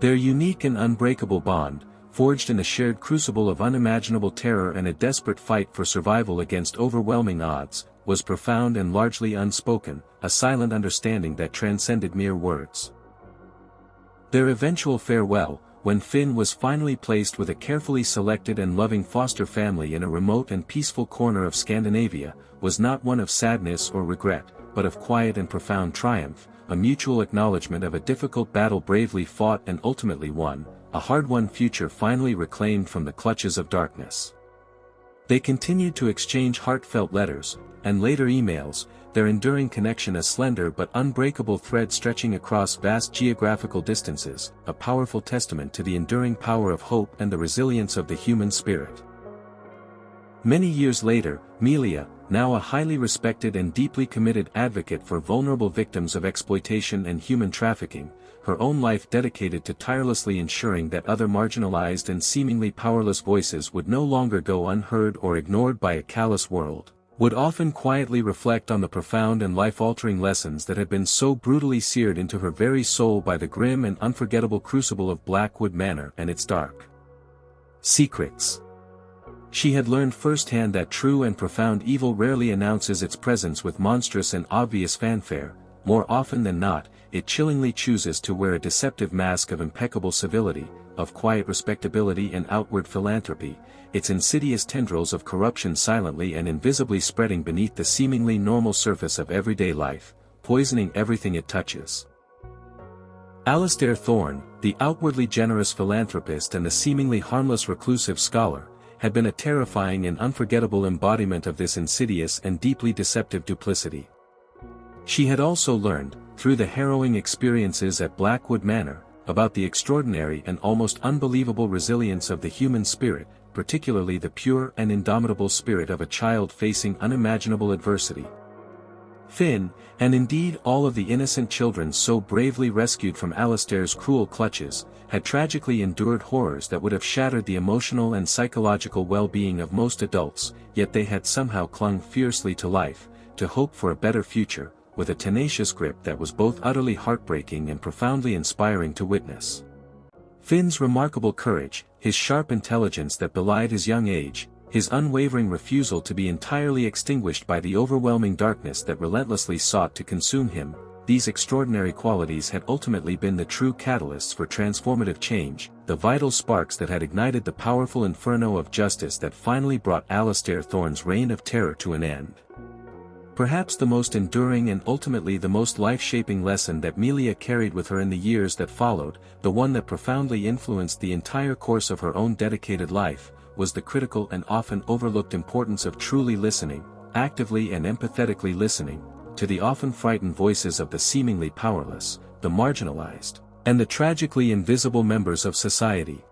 Their unique and unbreakable bond, forged in a shared crucible of unimaginable terror and a desperate fight for survival against overwhelming odds, was profound and largely unspoken, a silent understanding that transcended mere words. Their eventual farewell, when Finn was finally placed with a carefully selected and loving foster family in a remote and peaceful corner of Scandinavia, was not one of sadness or regret, but of quiet and profound triumph, a mutual acknowledgement of a difficult battle bravely fought and ultimately won, a hard-won future finally reclaimed from the clutches of darkness. They continued to exchange heartfelt letters, and later emails, their enduring connection a slender but unbreakable thread stretching across vast geographical distances, a powerful testament to the enduring power of hope and the resilience of the human spirit. Many years later, Melia, now a highly respected and deeply committed advocate for vulnerable victims of exploitation and human trafficking, her own life dedicated to tirelessly ensuring that other marginalized and seemingly powerless voices would no longer go unheard or ignored by a callous world, would often quietly reflect on the profound and life-altering lessons that had been so brutally seared into her very soul by the grim and unforgettable crucible of Blackwood Manor and its dark secrets. She had learned firsthand that true and profound evil rarely announces its presence with monstrous and obvious fanfare. More often than not, it chillingly chooses to wear a deceptive mask of impeccable civility, of quiet respectability and outward philanthropy, its insidious tendrils of corruption silently and invisibly spreading beneath the seemingly normal surface of everyday life, poisoning everything it touches. Alastair Thorne, the outwardly generous philanthropist and the seemingly harmless reclusive scholar, had been a terrifying and unforgettable embodiment of this insidious and deeply deceptive duplicity. She had also learned, through the harrowing experiences at Blackwood Manor, about the extraordinary and almost unbelievable resilience of the human spirit, particularly the pure and indomitable spirit of a child facing unimaginable adversity. Finn, and indeed all of the innocent children so bravely rescued from Alastair's cruel clutches, had tragically endured horrors that would have shattered the emotional and psychological well-being of most adults, yet they had somehow clung fiercely to life, to hope for a better future, with a tenacious grip that was both utterly heartbreaking and profoundly inspiring to witness. Finn's remarkable courage, his sharp intelligence that belied his young age, his unwavering refusal to be entirely extinguished by the overwhelming darkness that relentlessly sought to consume him, these extraordinary qualities had ultimately been the true catalysts for transformative change, the vital sparks that had ignited the powerful inferno of justice that finally brought Alastair Thorne's reign of terror to an end. Perhaps the most enduring and ultimately the most life-shaping lesson that Melia carried with her in the years that followed, the one that profoundly influenced the entire course of her own dedicated life, was the critical and often overlooked importance of truly listening, actively and empathetically listening, to the often frightened voices of the seemingly powerless, the marginalized, and the tragically invisible members of society.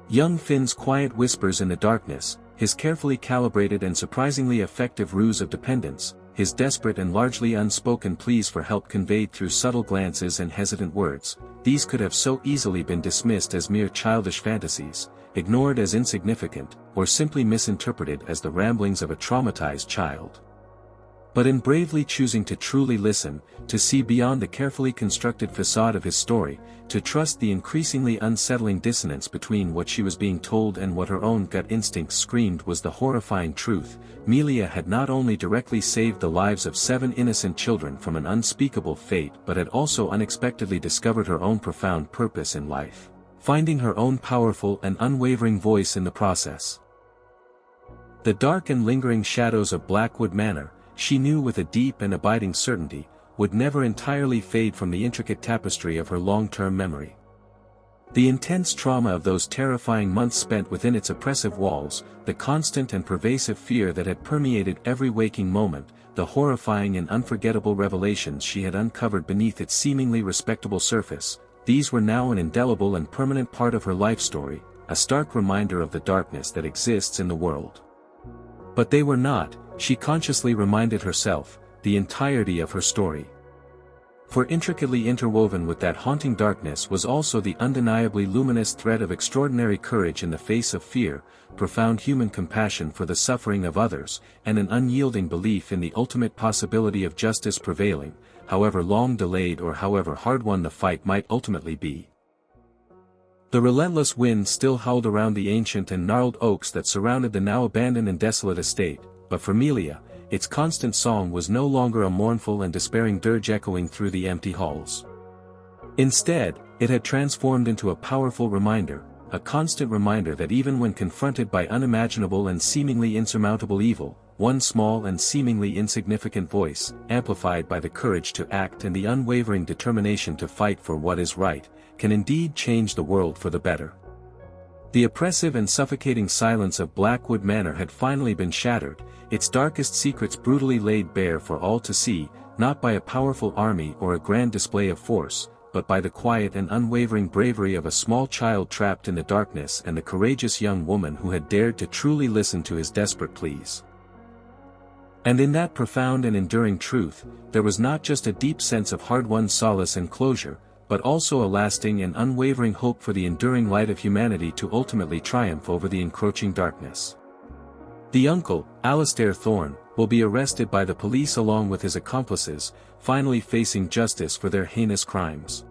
Young Finn's quiet whispers in the darkness, his carefully calibrated and surprisingly effective ruse of dependence, his desperate and largely unspoken pleas for help conveyed through subtle glances and hesitant words, these could have so easily been dismissed as mere childish fantasies, ignored as insignificant, or simply misinterpreted as the ramblings of a traumatized child. But in bravely choosing to truly listen, to see beyond the carefully constructed facade of his story, to trust the increasingly unsettling dissonance between what she was being told and what her own gut instincts screamed was the horrifying truth, Melia had not only directly saved the lives of 7 innocent children from an unspeakable fate but had also unexpectedly discovered her own profound purpose in life, finding her own powerful and unwavering voice in the process. The dark and lingering shadows of Blackwood Manor, she knew with a deep and abiding certainty, would never entirely fade from the intricate tapestry of her long-term memory. The intense trauma of those terrifying months spent within its oppressive walls, the constant and pervasive fear that had permeated every waking moment, the horrifying and unforgettable revelations she had uncovered beneath its seemingly respectable surface, these were now an indelible and permanent part of her life story, a stark reminder of the darkness that exists in the world. But they were not, she consciously reminded herself, the entirety of her story. For intricately interwoven with that haunting darkness was also the undeniably luminous thread of extraordinary courage in the face of fear, profound human compassion for the suffering of others, and an unyielding belief in the ultimate possibility of justice prevailing, however long delayed or however hard-won the fight might ultimately be. The relentless wind still howled around the ancient and gnarled oaks that surrounded the now abandoned and desolate estate, but for Melia, its constant song was no longer a mournful and despairing dirge echoing through the empty halls. Instead, it had transformed into a powerful reminder, a constant reminder that even when confronted by unimaginable and seemingly insurmountable evil, one small and seemingly insignificant voice, amplified by the courage to act and the unwavering determination to fight for what is right, can indeed change the world for the better. The oppressive and suffocating silence of Blackwood Manor had finally been shattered, its darkest secrets brutally laid bare for all to see, not by a powerful army or a grand display of force, but by the quiet and unwavering bravery of a small child trapped in the darkness and the courageous young woman who had dared to truly listen to his desperate pleas. And in that profound and enduring truth, there was not just a deep sense of hard-won solace and closure, but also a lasting and unwavering hope for the enduring light of humanity to ultimately triumph over the encroaching darkness. The uncle, Alistair Thorne, will be arrested by the police along with his accomplices, finally facing justice for their heinous crimes.